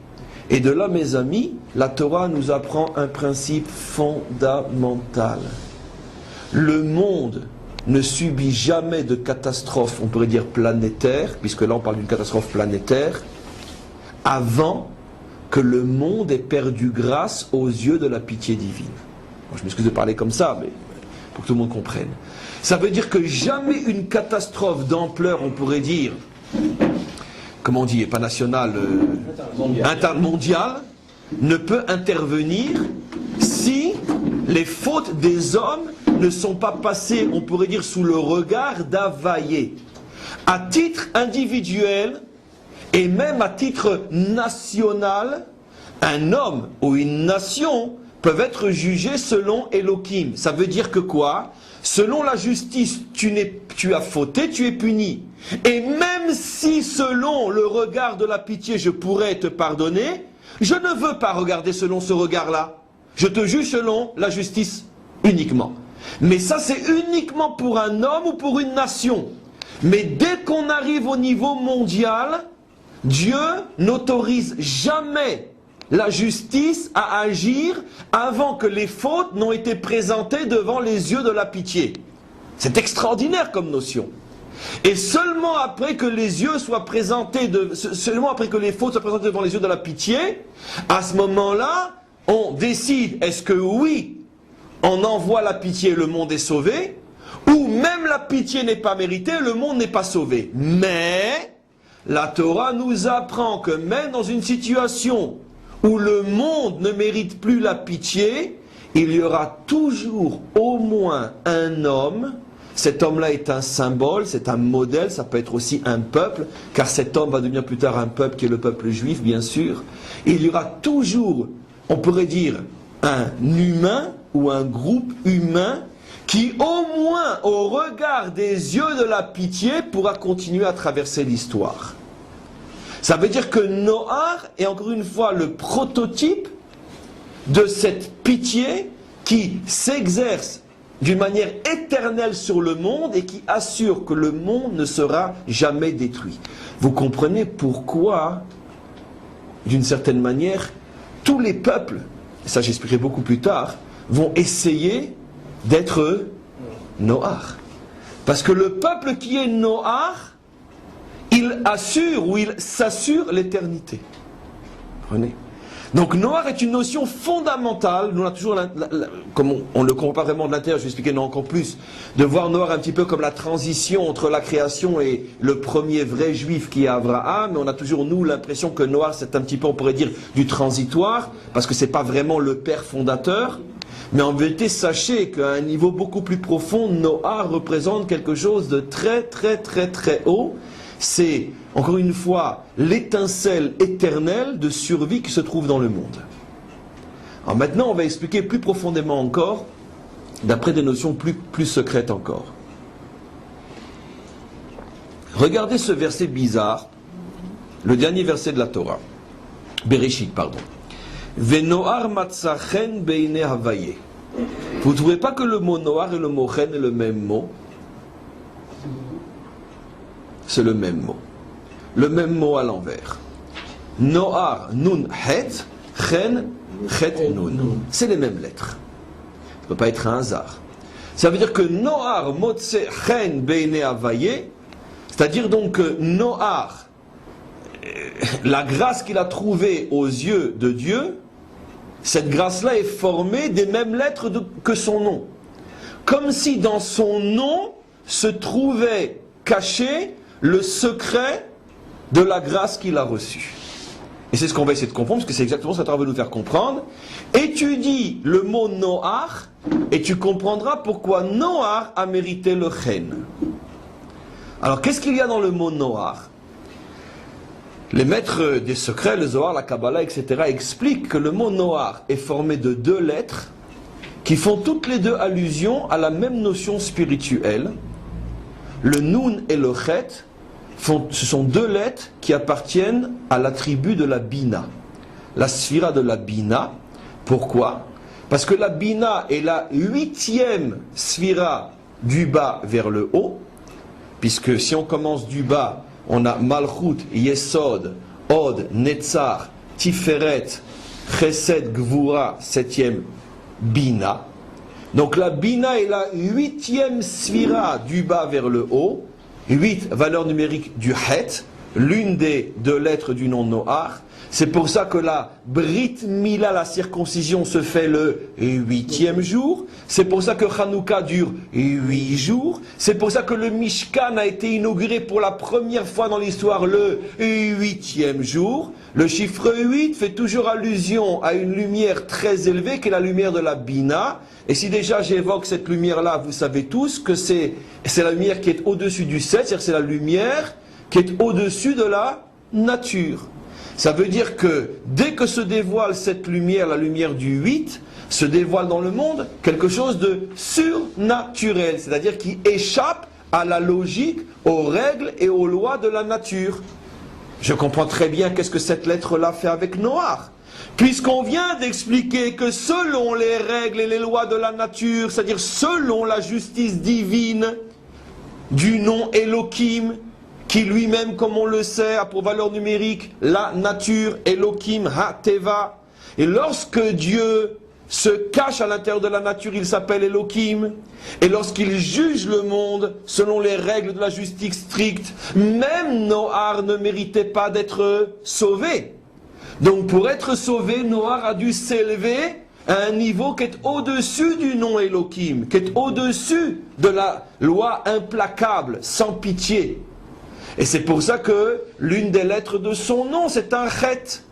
Et de là, mes amis, la Torah nous apprend un principe fondamental. Le monde ne subit jamais de catastrophe, on pourrait dire planétaire, puisque là on parle d'une catastrophe planétaire, avant que le monde ait perdu grâce aux yeux de la pitié divine. Bon, je m'excuse de parler comme ça, mais pour que tout le monde comprenne. Ça veut dire que jamais une catastrophe d'ampleur, on pourrait dire, comment on dit, pas nationale, intermondiale, ne peut intervenir si les fautes des hommes ne sont pas passées, on pourrait dire, sous le regard d'Havayé. À titre individuel, et même à titre national, un homme ou une nation peuvent être jugés selon Elohim. Ça veut dire que quoi? Selon la justice, tu as fauté, tu es puni. Et même si selon le regard de la pitié, je pourrais te pardonner, je ne veux pas regarder selon ce regard-là. Je te juge selon la justice uniquement. Mais ça, c'est uniquement pour un homme ou pour une nation. Mais dès qu'on arrive au niveau mondial, Dieu n'autorise jamais la justice à agir avant que les fautes n'ont été présentées devant les yeux de la pitié. C'est extraordinaire comme notion. Et seulement après que les yeux soient présentés, seulement après que les fautes soient présentées devant les yeux de la pitié, à ce moment-là, on décide, est-ce que oui, on envoie la pitié et le monde est sauvé, ou même la pitié n'est pas méritée, le monde n'est pas sauvé. Mais la Torah nous apprend que même dans une situation où le monde ne mérite plus la pitié, il y aura toujours au moins un homme. Cet homme-là est un symbole, c'est un modèle, ça peut être aussi un peuple, car cet homme va devenir plus tard un peuple qui est le peuple juif, bien sûr. Il y aura toujours, on pourrait dire, un humain ou un groupe humain qui, au moins au regard des yeux de la pitié, pourra continuer à traverser l'histoire. Ça veut dire que Noach est encore une fois le prototype de cette pitié qui s'exerce d'une manière éternelle sur le monde et qui assure que le monde ne sera jamais détruit. Vous comprenez pourquoi, d'une certaine manière, tous les peuples, et ça j'expliquerai beaucoup plus tard, vont essayer d'être Noach. Parce que le peuple qui est Noach, il assure ou il s'assure l'éternité. Comprenez ? Donc Noach est une notion fondamentale. Nous on a toujours, comme on ne le comprend pas vraiment de l'intérieur, je vais expliquer encore plus, de voir Noach un petit peu comme la transition entre la création et le premier vrai juif qui est Abraham. Mais on a toujours nous l'impression que Noach c'est un petit peu, on pourrait dire, du transitoire, parce que c'est pas vraiment le père fondateur. Mais en vérité, sachez qu'à un niveau beaucoup plus profond, Noach représente quelque chose de très très très très haut, c'est, encore une fois, l'étincelle éternelle de survie qui se trouve dans le monde. Alors maintenant, on va expliquer plus profondément encore, d'après des notions plus secrètes encore. Regardez ce verset bizarre, le dernier verset de la Torah. Bereshit, pardon. Venoar matzachen beine havaye. Vous ne trouvez pas que le mot noar et le mot chen est le même mot? C'est le même mot. Le même mot à l'envers. Noar, nun, het, chen, het, nun. C'est les mêmes lettres. Ça ne peut pas être un hasard. Ça veut dire que noar, motse, chen, beine havaye, c'est-à-dire donc que noar, la grâce qu'il a trouvée aux yeux de Dieu, cette grâce-là est formée des mêmes lettres que son nom. Comme si dans son nom se trouvait caché le secret de la grâce qu'il a reçue. Et c'est ce qu'on va essayer de comprendre, parce que c'est exactement ce que ça va nous faire comprendre. Étudie le mot Noar, et tu comprendras pourquoi Noar a mérité le chen. Alors qu'est-ce qu'il y a dans le mot Noar? Les maîtres des secrets, le Zohar, la Kabbalah, etc. expliquent que le mot Noar est formé de deux lettres qui font toutes les deux allusion à la même notion spirituelle. Le Nun et le Chet, ce sont deux lettres qui appartiennent à l'attribut de la Bina. La sphira de la Bina. Pourquoi? Parce que la Bina est la 8e sphira du bas vers le haut. Puisque si on commence du bas, on a Malchut, Yesod, Od, Netzar, Tiferet, Chesed, Gvura, 7e Bina. Donc la Bina est la 8e sphira du bas vers le haut, 8 valeurs numériques du Het, l'une des deux lettres du nom Noar. C'est pour ça que la Brit Mila, la circoncision, se fait le 8e jour. C'est pour ça que Hanouka dure 8 jours. C'est pour ça que le Mishkan a été inauguré pour la première fois dans l'histoire le 8e jour. Le chiffre 8 fait toujours allusion à une lumière très élevée qui est la lumière de la Bina. Et si déjà j'évoque cette lumière-là, vous savez tous que c'est la lumière qui est au-dessus du 7, c'est-à-dire c'est la lumière qui est au-dessus de la nature. Ça veut dire que dès que se dévoile cette lumière, la lumière du 8, se dévoile dans le monde quelque chose de surnaturel, c'est-à-dire qui échappe à la logique, aux règles et aux lois de la nature. Je comprends très bien qu'est-ce que cette lettre-là fait avec Noar. Puisqu'on vient d'expliquer que selon les règles et les lois de la nature, c'est-à-dire selon la justice divine du nom Elohim, qui lui-même, comme on le sait, a pour valeur numérique la nature, Elohim, Ha-Teva. Et lorsque Dieu se cache à l'intérieur de la nature, il s'appelle Elohim. Et lorsqu'il juge le monde selon les règles de la justice stricte, même Noar ne méritait pas d'être sauvé. Donc pour être sauvé, Noar a dû s'élever à un niveau qui est au-dessus du nom Elohim, qui est au-dessus de la loi implacable, sans pitié. Et c'est pour ça que l'une des lettres de son nom, c'est un Chet,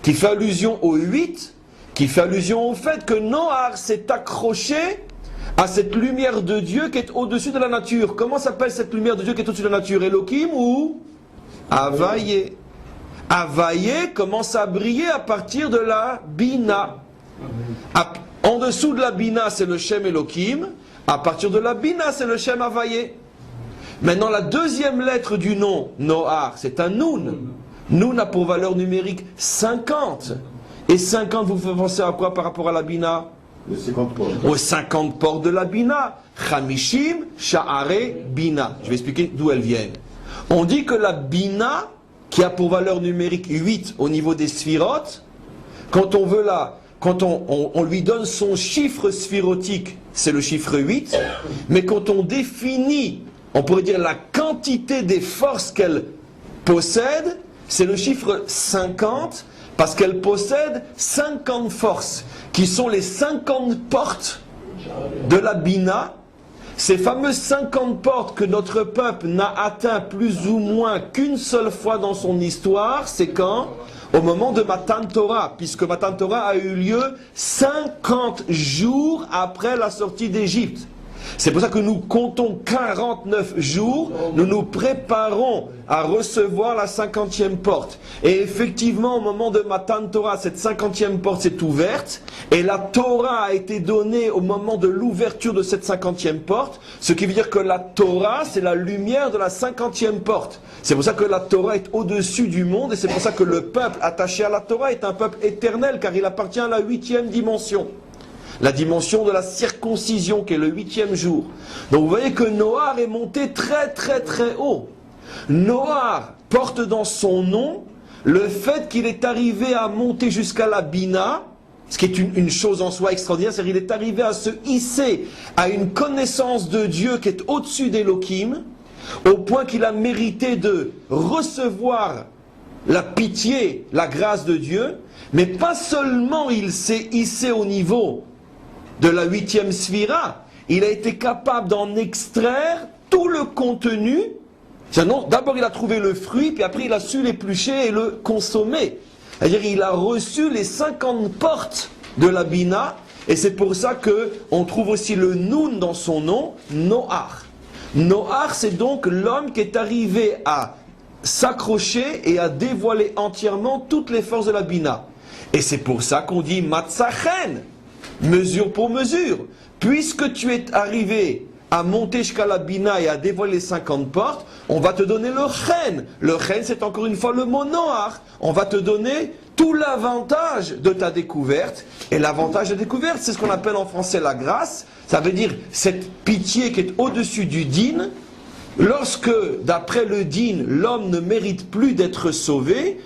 qui fait allusion au 8, qui fait allusion au fait que Noar s'est accroché à cette lumière de Dieu qui est au-dessus de la nature. Comment s'appelle cette lumière de Dieu qui est au-dessus de la nature? Elohim ou Havaye? Havaye commence à briller à partir de la Bina. En dessous de la Bina, c'est le Shem Elohim. À partir de la Bina, c'est le Shem Havaye. Maintenant, la deuxième lettre du nom, Noar, c'est un Nun. Nun a pour valeur numérique 50. Et 50, vous faites penser à quoi par rapport à la Bina? Les 50 portes. Aux 50 portes de la Bina. Chamishim, Sha'are, Bina. Je vais expliquer d'où elles viennent. On dit que la Bina, qui a pour valeur numérique 8 au niveau des sphirotes, quand on veut quand on lui donne son chiffre sphirotique, c'est le chiffre 8, mais quand on définit, on pourrait dire la quantité des forces qu'elle possède, c'est le chiffre 50, parce qu'elle possède 50 forces, qui sont les 50 portes de la Bina. Ces fameuses 50 portes que notre peuple n'a atteint plus ou moins qu'une seule fois dans son histoire, c'est quand? Au moment de Matan Torah, puisque Matan Torah a eu lieu 50 jours après la sortie d'Égypte. C'est pour ça que nous comptons 49 jours, nous nous préparons à recevoir la 50e porte. Et effectivement, au moment de Matan Torah, cette 50e porte s'est ouverte, et la Torah a été donnée au moment de l'ouverture de cette 50e porte, ce qui veut dire que la Torah, c'est la lumière de la 50e porte. C'est pour ça que la Torah est au-dessus du monde, et c'est pour ça que le peuple attaché à la Torah est un peuple éternel, car il appartient à la 8e dimension. La dimension de la circoncision, qui est le 8e jour. Donc vous voyez que Noach est monté très très très haut. Noach porte dans son nom le fait qu'il est arrivé à monter jusqu'à la Bina, ce qui est une chose en soi extraordinaire, c'est-à-dire qu'il est arrivé à se hisser à une connaissance de Dieu qui est au-dessus d'Elohim, au point qu'il a mérité de recevoir la pitié, la grâce de Dieu, mais pas seulement il s'est hissé au niveau de la 8e sphira, il a été capable d'en extraire tout le contenu. D'abord il a trouvé le fruit, puis après il a su l'éplucher et le consommer. C'est-à-dire il a reçu les 50 portes de la Bina, et c'est pour ça qu'on trouve aussi le Nun dans son nom, Noach. Noach, c'est donc l'homme qui est arrivé à s'accrocher et à dévoiler entièrement toutes les forces de la Bina. Et c'est pour ça qu'on dit Matzachen, mesure pour mesure. Puisque tu es arrivé à monter jusqu'à la Bina et à dévoiler les 50 portes, on va te donner le Chen. Le Chen, c'est encore une fois le mot Noach. On va te donner tout l'avantage de ta découverte. Et l'avantage de découverte, c'est ce qu'on appelle en français la grâce. Ça veut dire cette pitié qui est au-dessus du din. Lorsque, d'après le din, l'homme ne mérite plus d'être sauvé,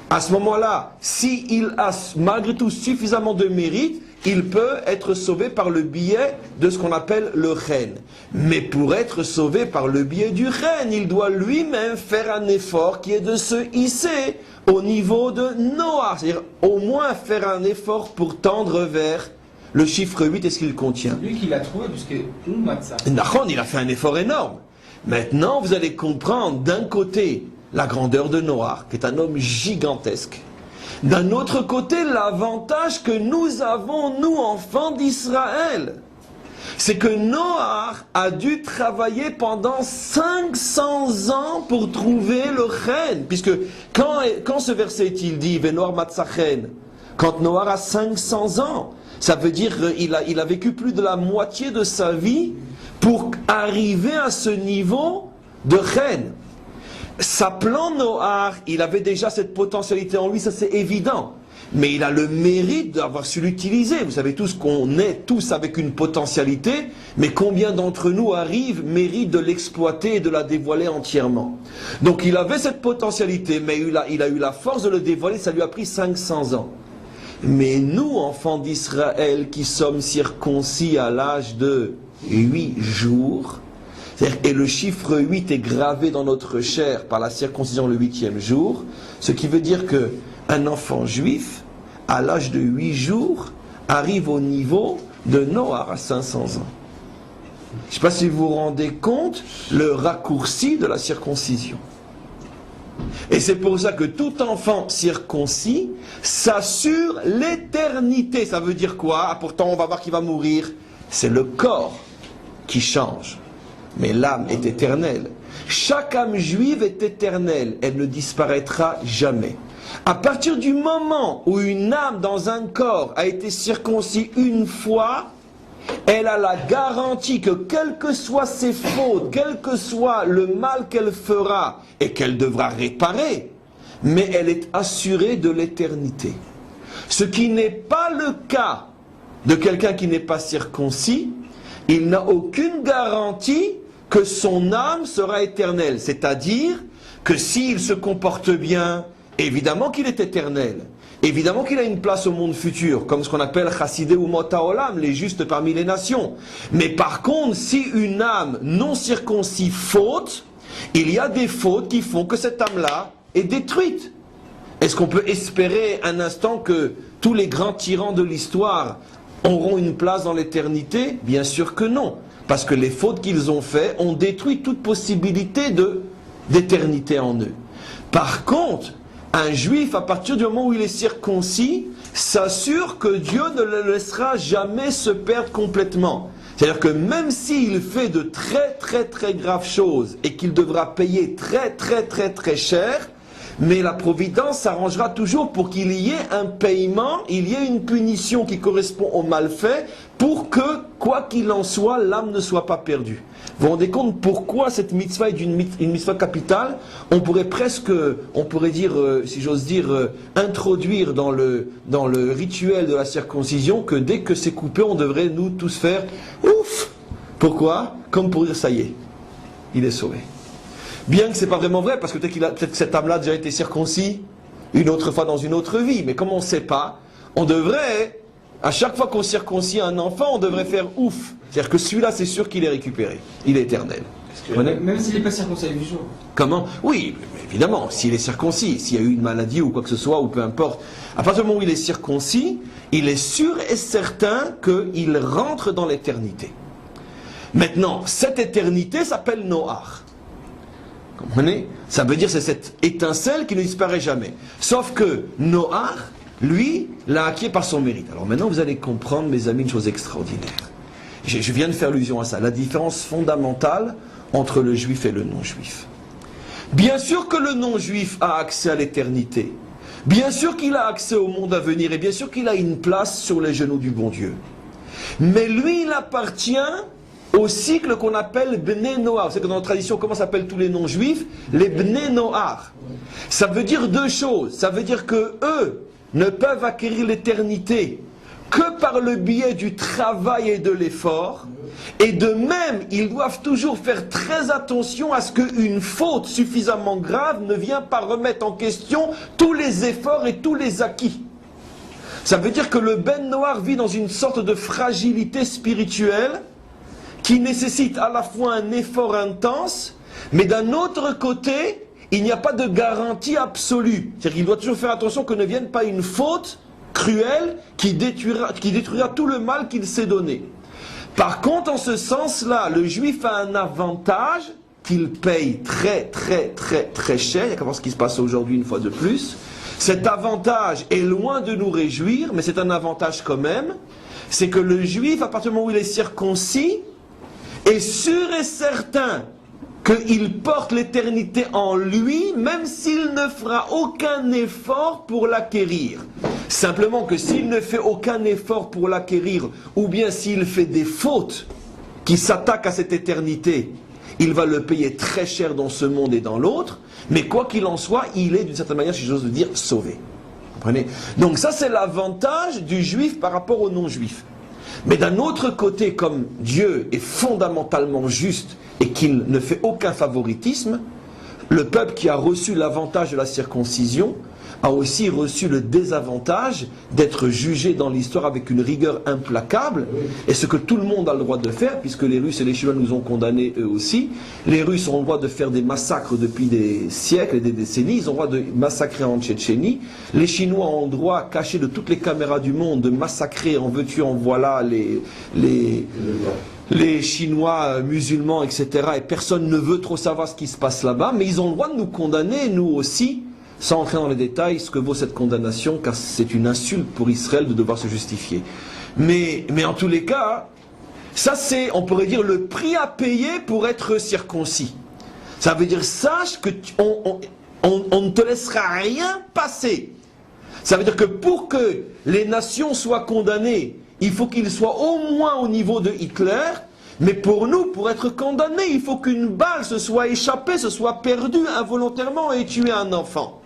à ce moment-là, s'il a malgré tout suffisamment de mérite, il peut être sauvé par le biais de ce qu'on appelle le chen. Mais pour être sauvé par le biais du chen, il doit lui-même faire un effort qui est de se hisser au niveau de Noach. C'est-à-dire au moins faire un effort pour tendre vers le chiffre 8 et ce qu'il contient. C'est lui qui l'a trouvé, puisque tout le monde ça. Nachon, il a fait un effort énorme. Maintenant, vous allez comprendre d'un côté la grandeur de Noach, qui est un homme gigantesque. D'un autre côté, l'avantage que nous avons, nous, enfants d'Israël, c'est que Noach a dû travailler pendant 500 ans pour trouver le chen. Puisque quand ce verset est-il dit, Venoar Matzachen, quand Noach a 500 ans, ça veut dire qu'il a vécu plus de la moitié de sa vie pour arriver à ce niveau de chen. S'appelant Noach, il avait déjà cette potentialité en lui, ça c'est évident. Mais il a le mérite d'avoir su l'utiliser. Vous savez tous qu'on est tous avec une potentialité, mais combien d'entre nous méritent de l'exploiter et de la dévoiler entièrement. Donc il avait cette potentialité, mais il a eu la force de le dévoiler, ça lui a pris 500 ans. Mais nous, enfants d'Israël, qui sommes circoncis à l'âge de 8 jours, et le chiffre 8 est gravé dans notre chair par la circoncision le 8e jour, ce qui veut dire qu'un enfant juif, à l'âge de 8 jours, arrive au niveau de Noach à 500 ans. Je ne sais pas si vous vous rendez compte le raccourci de la circoncision. Et c'est pour ça que tout enfant circoncis s'assure l'éternité. Ça veut dire quoi? Pourtant on va voir qu'il va mourir. C'est le corps qui change. Mais l'âme est éternelle. Chaque âme juive est éternelle. Elle ne disparaîtra jamais. À partir du moment où une âme dans un corps a été circoncis une fois, elle a la garantie que quelles que soient ses fautes, quel que soit le mal qu'elle fera et qu'elle devra réparer, mais elle est assurée de l'éternité. Ce qui n'est pas le cas de quelqu'un qui n'est pas circoncis. Il n'a aucune garantie que son âme sera éternelle. C'est-à-dire que s'il se comporte bien, évidemment qu'il est éternel. Évidemment qu'il a une place au monde futur, comme ce qu'on appelle Chassidé ou Mota Olam, les justes parmi les nations. Mais par contre, si une âme non circoncis faute, il y a des fautes qui font que cette âme-là est détruite. Est-ce qu'on peut espérer un instant que tous les grands tyrans de l'histoire auront une place dans l'éternité? Bien sûr que non. Parce que les fautes qu'ils ont faites ont détruit toute possibilité d'éternité en eux. Par contre, un juif, à partir du moment où il est circoncis, s'assure que Dieu ne le laissera jamais se perdre complètement. C'est-à-dire que même s'il fait de très très très graves choses et qu'il devra payer très très très très cher, mais la providence s'arrangera toujours pour qu'il y ait un paiement, il y ait une punition qui correspond au mal fait, pour que, quoi qu'il en soit, l'âme ne soit pas perdue. Vous vous rendez compte pourquoi cette mitzvah est une mitzvah capitale? On pourrait presque, on pourrait dire, si j'ose dire, introduire dans le rituel de la circoncision que dès que c'est coupé, on devrait nous tous faire ouf. Pourquoi? Comme pour dire ça y est, il est sauvé. Bien que c'est pas vraiment vrai, parce que peut-être que cette âme-là a déjà été circoncis une autre fois dans une autre vie, mais comme on ne sait pas, on devrait, à chaque fois qu'on circoncie un enfant, on devrait faire ouf. C'est-à-dire que celui-là, c'est sûr qu'il est récupéré. Il est éternel. Même s'il n'est pas circoncis à 8 jours. Comment? Oui, évidemment, s'il est circoncis, s'il y a eu une maladie ou quoi que ce soit, ou peu importe. À partir du moment où il est circoncis, il est sûr et certain qu'il rentre dans l'éternité. Maintenant, cette éternité s'appelle Noach. Comprenez? Ça veut dire c'est cette étincelle qui ne disparaît jamais. Sauf que Noach, lui, l'a acquis par son mérite. Alors maintenant, vous allez comprendre, mes amis, une chose extraordinaire. Je viens de faire allusion à ça. La différence fondamentale entre le juif et le non-juif. Bien sûr que le non-juif a accès à l'éternité. Bien sûr qu'il a accès au monde à venir. Et bien sûr qu'il a une place sur les genoux du bon Dieu. Mais lui, il appartient au cycle qu'on appelle Bnei Noach. Vous savez que dans notre tradition, comment s'appellent tous les non-juifs? Les Bnei Noach. Ça veut dire deux choses. Ça veut dire que eux ne peuvent acquérir l'éternité que par le biais du travail et de l'effort. Et de même, ils doivent toujours faire très attention à ce qu'une faute suffisamment grave ne vienne pas remettre en question tous les efforts et tous les acquis. Ça veut dire que le Ben Noach vit dans une sorte de fragilité spirituelle qui nécessite à la fois un effort intense, mais d'un autre côté, il n'y a pas de garantie absolue. C'est-à-dire qu'il doit toujours faire attention que ne vienne pas une faute cruelle qui détruira tout le mal qu'il s'est donné. Par contre, en ce sens-là, le juif a un avantage qu'il paye très très très très cher. Il y a qu'à voir ce qui se passe aujourd'hui une fois de plus. Cet avantage est loin de nous réjouir, mais c'est un avantage quand même. C'est que le juif, à partir du moment où il est circoncis, est sûr et certain qu'il porte l'éternité en lui, même s'il ne fera aucun effort pour l'acquérir. Simplement que s'il ne fait aucun effort pour l'acquérir, ou bien s'il fait des fautes qui s'attaquent à cette éternité, il va le payer très cher dans ce monde et dans l'autre, mais quoi qu'il en soit, il est d'une certaine manière, si j'ose le dire, sauvé. Vous comprenez? Donc ça c'est l'avantage du juif par rapport au non-juif. Mais d'un autre côté, comme Dieu est fondamentalement juste et qu'il ne fait aucun favoritisme, le peuple qui a reçu l'avantage de la circoncision a aussi reçu le désavantage d'être jugé dans l'histoire avec une rigueur implacable, et ce que tout le monde a le droit de faire, puisque les Russes et les Chinois nous ont condamnés eux aussi. Les Russes ont le droit de faire des massacres depuis des siècles et des décennies, ils ont le droit de massacrer en Tchétchénie. Les Chinois ont le droit, caché de toutes les caméras du monde, de massacrer en veux-tu en voilà les Chinois musulmans, etc. Et personne ne veut trop savoir ce qui se passe là-bas, mais ils ont le droit de nous condamner, nous aussi, sans entrer dans les détails, ce que vaut cette condamnation, car c'est une insulte pour Israël de devoir se justifier. Mais en tous les cas, ça c'est, on pourrait dire, le prix à payer pour être circoncis. Ça veut dire, sache que on ne te laissera rien passer. Ça veut dire que pour que les nations soient condamnées, il faut qu'ils soient au moins au niveau de Hitler. Mais pour nous, pour être condamnés, il faut qu'une balle se soit échappée, se soit perdue involontairement et tuer un enfant.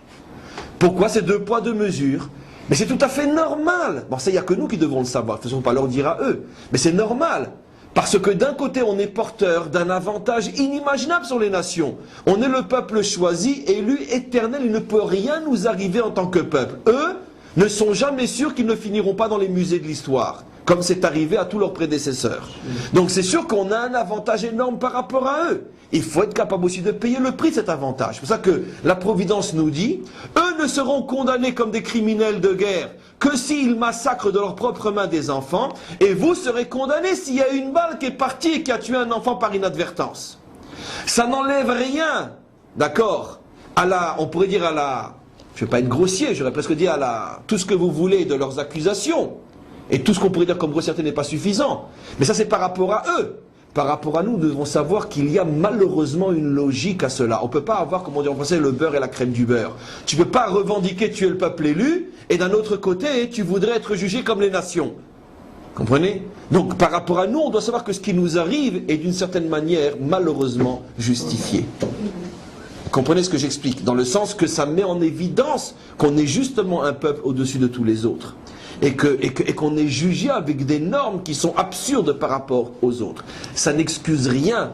Pourquoi ces deux poids, deux mesures? Mais c'est tout à fait normal. Bon, ça, il n'y a que nous qui devons le savoir. De toute façon, on ne va pas leur dire à eux. Mais c'est normal. Parce que d'un côté, on est porteur d'un avantage inimaginable sur les nations. On est le peuple choisi, élu, éternel. Il ne peut rien nous arriver en tant que peuple. Eux ne sont jamais sûrs qu'ils ne finiront pas dans les musées de l'histoire, comme c'est arrivé à tous leurs prédécesseurs. Donc c'est sûr qu'on a un avantage énorme par rapport à eux. Il faut être capable aussi de payer le prix de cet avantage. C'est pour ça que la Providence nous dit, eux ne seront condamnés comme des criminels de guerre que s'ils massacrent de leurs propres mains des enfants, et vous serez condamnés s'il y a une balle qui est partie et qui a tué un enfant par inadvertance. Ça n'enlève rien, d'accord, on pourrait dire je ne vais pas être grossier, j'aurais presque dit tout ce que vous voulez de leurs accusations. Et tout ce qu'on pourrait dire comme grossièreté n'est pas suffisant. Mais ça, c'est par rapport à eux. Par rapport à nous, nous devons savoir qu'il y a malheureusement une logique à cela. On ne peut pas avoir, comme on dit en français, le beurre et la crème du beurre. Tu ne peux pas revendiquer tu es le peuple élu, et d'un autre côté, tu voudrais être jugé comme les nations. Comprenez? Donc, par rapport à nous, on doit savoir que ce qui nous arrive est d'une certaine manière, malheureusement, justifié. Comprenez ce que j'explique? Dans le sens que ça met en évidence qu'on est justement un peuple au-dessus de tous les autres. Et qu'on est jugé avec des normes qui sont absurdes par rapport aux autres. Ça n'excuse rien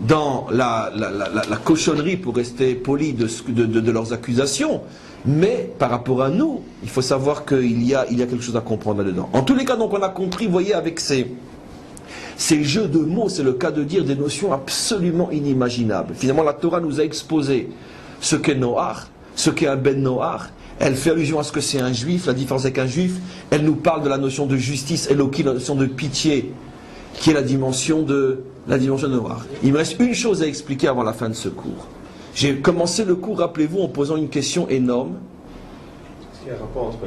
dans la cochonnerie, pour rester poli, de leurs accusations. Mais par rapport à nous, il faut savoir qu'il y a quelque chose à comprendre là-dedans. En tous les cas, donc, on a compris, vous voyez, avec ces jeux de mots, c'est le cas de dire des notions absolument inimaginables. Finalement, la Torah nous a exposé ce qu'est Noach, ce qu'est un Ben Noach. Elle fait allusion à ce que c'est un juif, la différence avec un juif. Elle nous parle de la notion de justice, Elohim, la notion de pitié, qui est la dimension de Noach. Il me reste une chose à expliquer avant la fin de ce cours. J'ai commencé le cours, rappelez-vous, en posant une question énorme. Est-ce qu'il y a un rapport entre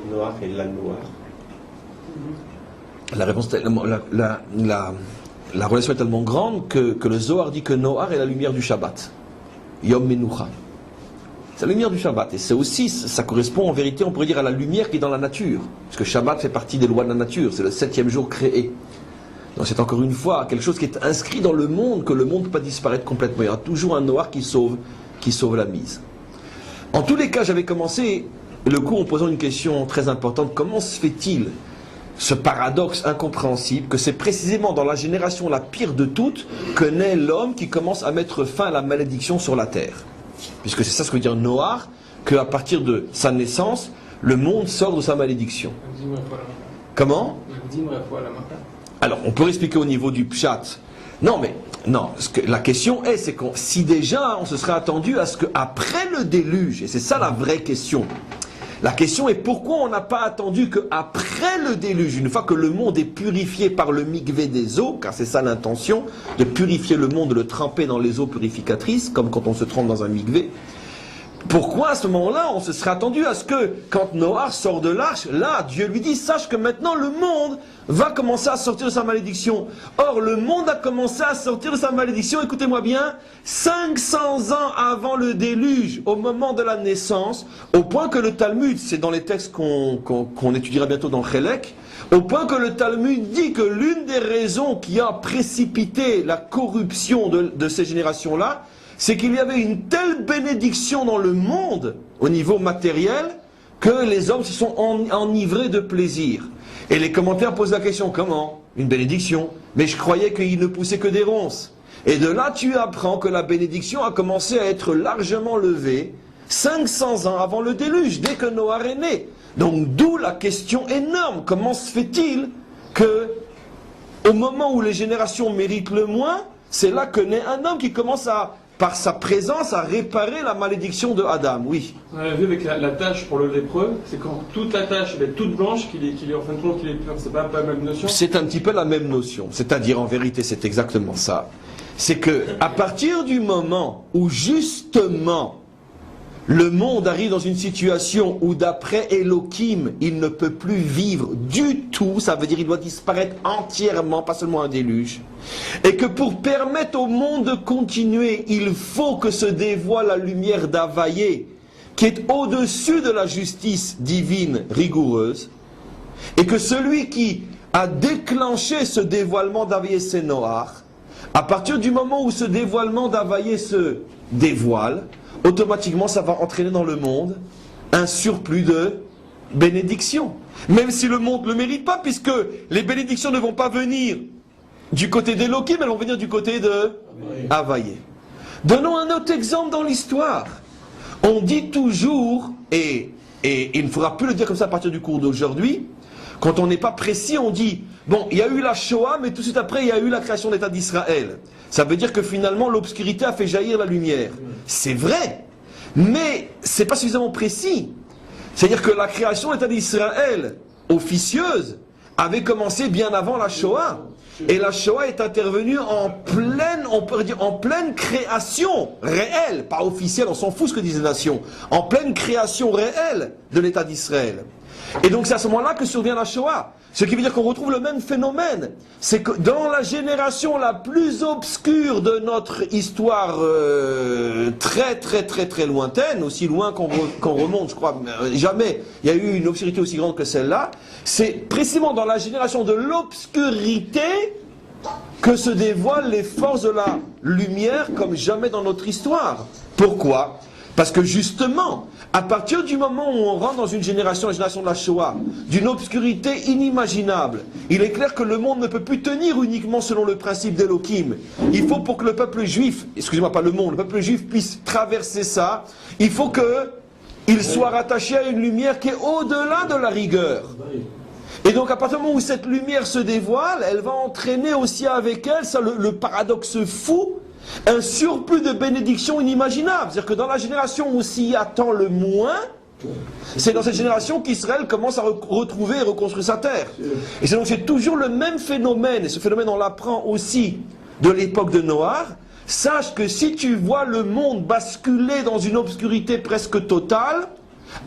Noach et la Noir? La réponse, la relation est tellement grande que le Zohar dit que Noach est la lumière du Shabbat. Yom Menucha. C'est la lumière du Shabbat. Et c'est aussi, ça correspond en vérité, on pourrait dire, à la lumière qui est dans la nature. Parce que Shabbat fait partie des lois de la nature. C'est le 7e jour créé. Donc c'est encore une fois quelque chose qui est inscrit dans le monde, que le monde ne peut pas disparaître complètement. Il y aura toujours un Noir qui sauve la mise. En tous les cas, j'avais commencé le cours en posant une question très importante. Comment se fait-il ce paradoxe incompréhensible que c'est précisément dans la génération la pire de toutes que naît l'homme qui commence à mettre fin à la malédiction sur la terre? Puisque c'est ça ce que veut dire Noach, qu'à partir de sa naissance, le monde sort de sa malédiction. Comment? Alors, on peut expliquer au niveau du pshat. Non, la question est, c'est que si déjà on se serait attendu à ce qu'après le déluge, et c'est ça la vraie question, la question est pourquoi on n'a pas attendu qu'après le déluge, une fois que le monde est purifié par le mikvé des eaux, car c'est ça l'intention, de purifier le monde, de le tremper dans les eaux purificatrices, comme quand on se trempe dans un mikvé, pourquoi à ce moment-là on se serait attendu à ce que quand Noach sort de l'arche, là Dieu lui dit sache que maintenant le monde va commencer à sortir de sa malédiction. Or le monde a commencé à sortir de sa malédiction, écoutez-moi bien, 500 ans avant le déluge, au moment de la naissance, au point que le Talmud, c'est dans les textes qu'on étudiera bientôt dans Chélek, au point que le Talmud dit que l'une des raisons qui a précipité la corruption de ces générations-là, c'est qu'il y avait une telle bénédiction dans le monde, au niveau matériel, que les hommes se sont enivrés de plaisir. Et les commentaires posent la question, comment? Une bénédiction. Mais je croyais qu'il ne poussait que des ronces. Et de là, tu apprends que la bénédiction a commencé à être largement levée 500 ans avant le déluge, dès que Noach est né. Donc d'où la question énorme, comment se fait-il que, au moment où les générations méritent le moins, c'est là que naît un homme qui commence par sa présence, à réparer la malédiction de Adam, oui. On avait vu avec la tâche pour le lépreux, c'est quand toute la tâche elle est toute blanche qu'il est en fin de compte qu'il est pur. C'est pas la même notion? C'est un petit peu la même notion. C'est-à-dire, en vérité, c'est exactement ça. C'est que, à partir du moment où, justement, le monde arrive dans une situation où, d'après Elohim, il ne peut plus vivre du tout, ça veut dire qu'il doit disparaître entièrement, pas seulement un déluge, et que pour permettre au monde de continuer, il faut que se dévoile la lumière d'Havaïe, qui est au-dessus de la justice divine rigoureuse, et que celui qui a déclenché ce dévoilement d'Havaïe, c'est Noach. À partir du moment où ce dévoilement d'Havaïe se dévoile, automatiquement ça va entraîner dans le monde un surplus de bénédictions. Même si le monde ne le mérite pas, puisque les bénédictions ne vont pas venir du côté d'Elohim, elles vont venir du côté de Havaïe. Donnons un autre exemple dans l'histoire. On dit toujours, et il ne faudra plus le dire comme ça à partir du cours d'aujourd'hui, quand on n'est pas précis, on dit, bon, il y a eu la Shoah, mais tout de suite après, il y a eu la création de l'État d'Israël. Ça veut dire que finalement, l'obscurité a fait jaillir la lumière. C'est vrai, mais c'est pas suffisamment précis. C'est-à-dire que la création de l'État d'Israël, officieuse, avait commencé bien avant la Shoah. Et la Shoah est intervenue en pleine, on peut dire, en pleine création réelle, pas officielle, on s'en fout ce que disent les nations, en pleine création réelle de l'État d'Israël. Et donc c'est à ce moment-là que survient la Shoah. Ce qui veut dire qu'on retrouve le même phénomène. C'est que dans la génération la plus obscure de notre histoire très lointaine, aussi loin qu'on remonte, je crois, jamais il y a eu une obscurité aussi grande que celle-là, c'est précisément dans la génération de l'obscurité que se dévoilent les forces de la lumière comme jamais dans notre histoire. Pourquoi ? Parce que justement, à partir du moment où on rentre dans une génération, la génération de la Shoah, d'une obscurité inimaginable, il est clair que le monde ne peut plus tenir uniquement selon le principe d'Elohim. Il faut pour que le peuple juif, excusez-moi pas le monde, le peuple juif puisse traverser ça, il faut qu'il soit rattaché à une lumière qui est au-delà de la rigueur. Et donc à partir du moment où cette lumière se dévoile, elle va entraîner aussi avec elle, ça le paradoxe fou, un surplus de bénédictions inimaginables. C'est-à-dire que dans la génération où s'y attend le moins, c'est dans cette génération qu'Israël commence à retrouver et reconstruire sa terre. Et c'est toujours le même phénomène, et ce phénomène on l'apprend aussi de l'époque de Noach. Sache que si tu vois le monde basculer dans une obscurité presque totale,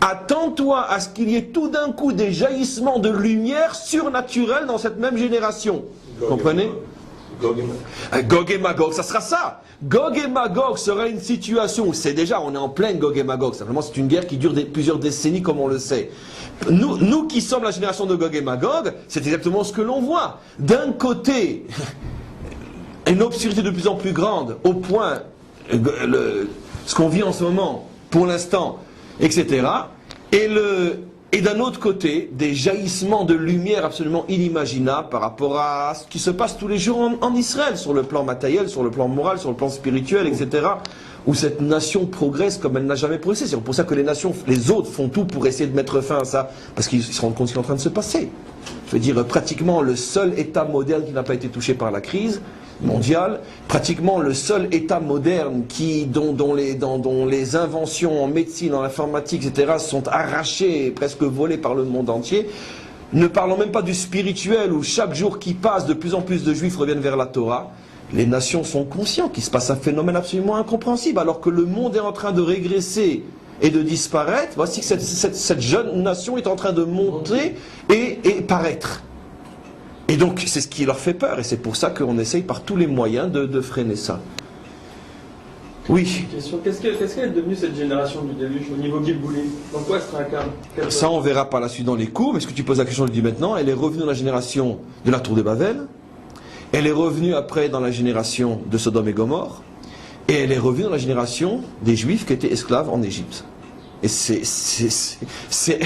attends-toi à ce qu'il y ait tout d'un coup des jaillissements de lumière surnaturels dans cette même génération. Vous comprenez ? Gog et Magog, ça sera ça. Gog et Magog sera une situation où c'est déjà, on est en pleine Gog et Magog. Simplement, c'est une guerre qui dure plusieurs décennies, comme on le sait. Nous qui sommes la génération de Gog et Magog, c'est exactement ce que l'on voit. D'un côté, une obscurité de plus en plus grande, au point, ce qu'on vit en ce moment, pour l'instant, etc. Et d'un autre côté, des jaillissements de lumière absolument inimaginables par rapport à ce qui se passe tous les jours en Israël, sur le plan matériel, sur le plan moral, sur le plan spirituel, etc. Où cette nation progresse comme elle n'a jamais progressé. C'est pour ça que les autres font tout pour essayer de mettre fin à ça, parce qu'ils se rendent compte ce qui est en train de se passer. Je veux dire, pratiquement le seul État moderne qui n'a pas été touché par la crise mondiale, pratiquement le seul État moderne dont les inventions en médecine, en informatique, etc. sont arrachées et presque volées par le monde entier. Ne parlons même pas du spirituel, où chaque jour qui passe, de plus en plus de juifs reviennent vers la Torah. Les nations sont conscientes qu'il se passe un phénomène absolument incompréhensible, alors que le monde est en train de régresser et de disparaître. Voici que cette jeune nation est en train de monter et paraître. Et donc, c'est ce qui leur fait peur, et c'est pour ça qu'on essaye par tous les moyens de freiner ça. Oui. Question. Qu'est-ce qu'elle est devenue cette génération du déluge au niveau Gilbouli? Dans quoi elle se incarne? Ça, on verra par la suite dans les cours, mais ce que tu poses la question, je le dis maintenant, elle est revenue dans la génération de la tour de Babel, elle est revenue après dans la génération de Sodome et Gomorrhe, et elle est revenue dans la génération des Juifs qui étaient esclaves en Égypte. Et c'est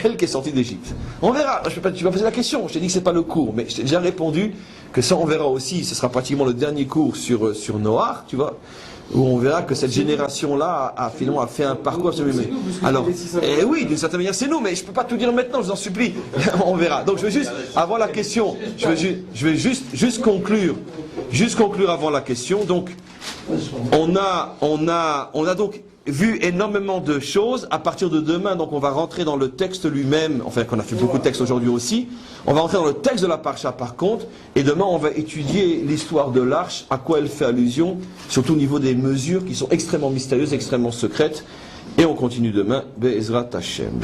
elle qui est sortie d'Égypte. On verra, tu vas poser la question, je t'ai dit que c'est pas le cours, mais je t'ai déjà répondu que ça on verra aussi, ce sera pratiquement le dernier cours sur Noach, tu vois, où on verra que cette génération-là finalement a fait un parcours absolument. Alors, oui, d'une certaine manière c'est nous, mais je peux pas tout dire maintenant, je vous en supplie. On verra. Donc je veux juste, avant la question, je vais juste conclure avant la question. Donc, on a donc vu énormément de choses. À partir de demain, donc on va rentrer dans le texte lui-même, enfin qu'on a fait beaucoup de textes aujourd'hui aussi. On va rentrer dans le texte de la Parcha par contre, et demain on va étudier l'histoire de l'arche, à quoi elle fait allusion, surtout au niveau des mesures qui sont extrêmement mystérieuses, extrêmement secrètes. Et on continue demain, Be'ezrat Hashem.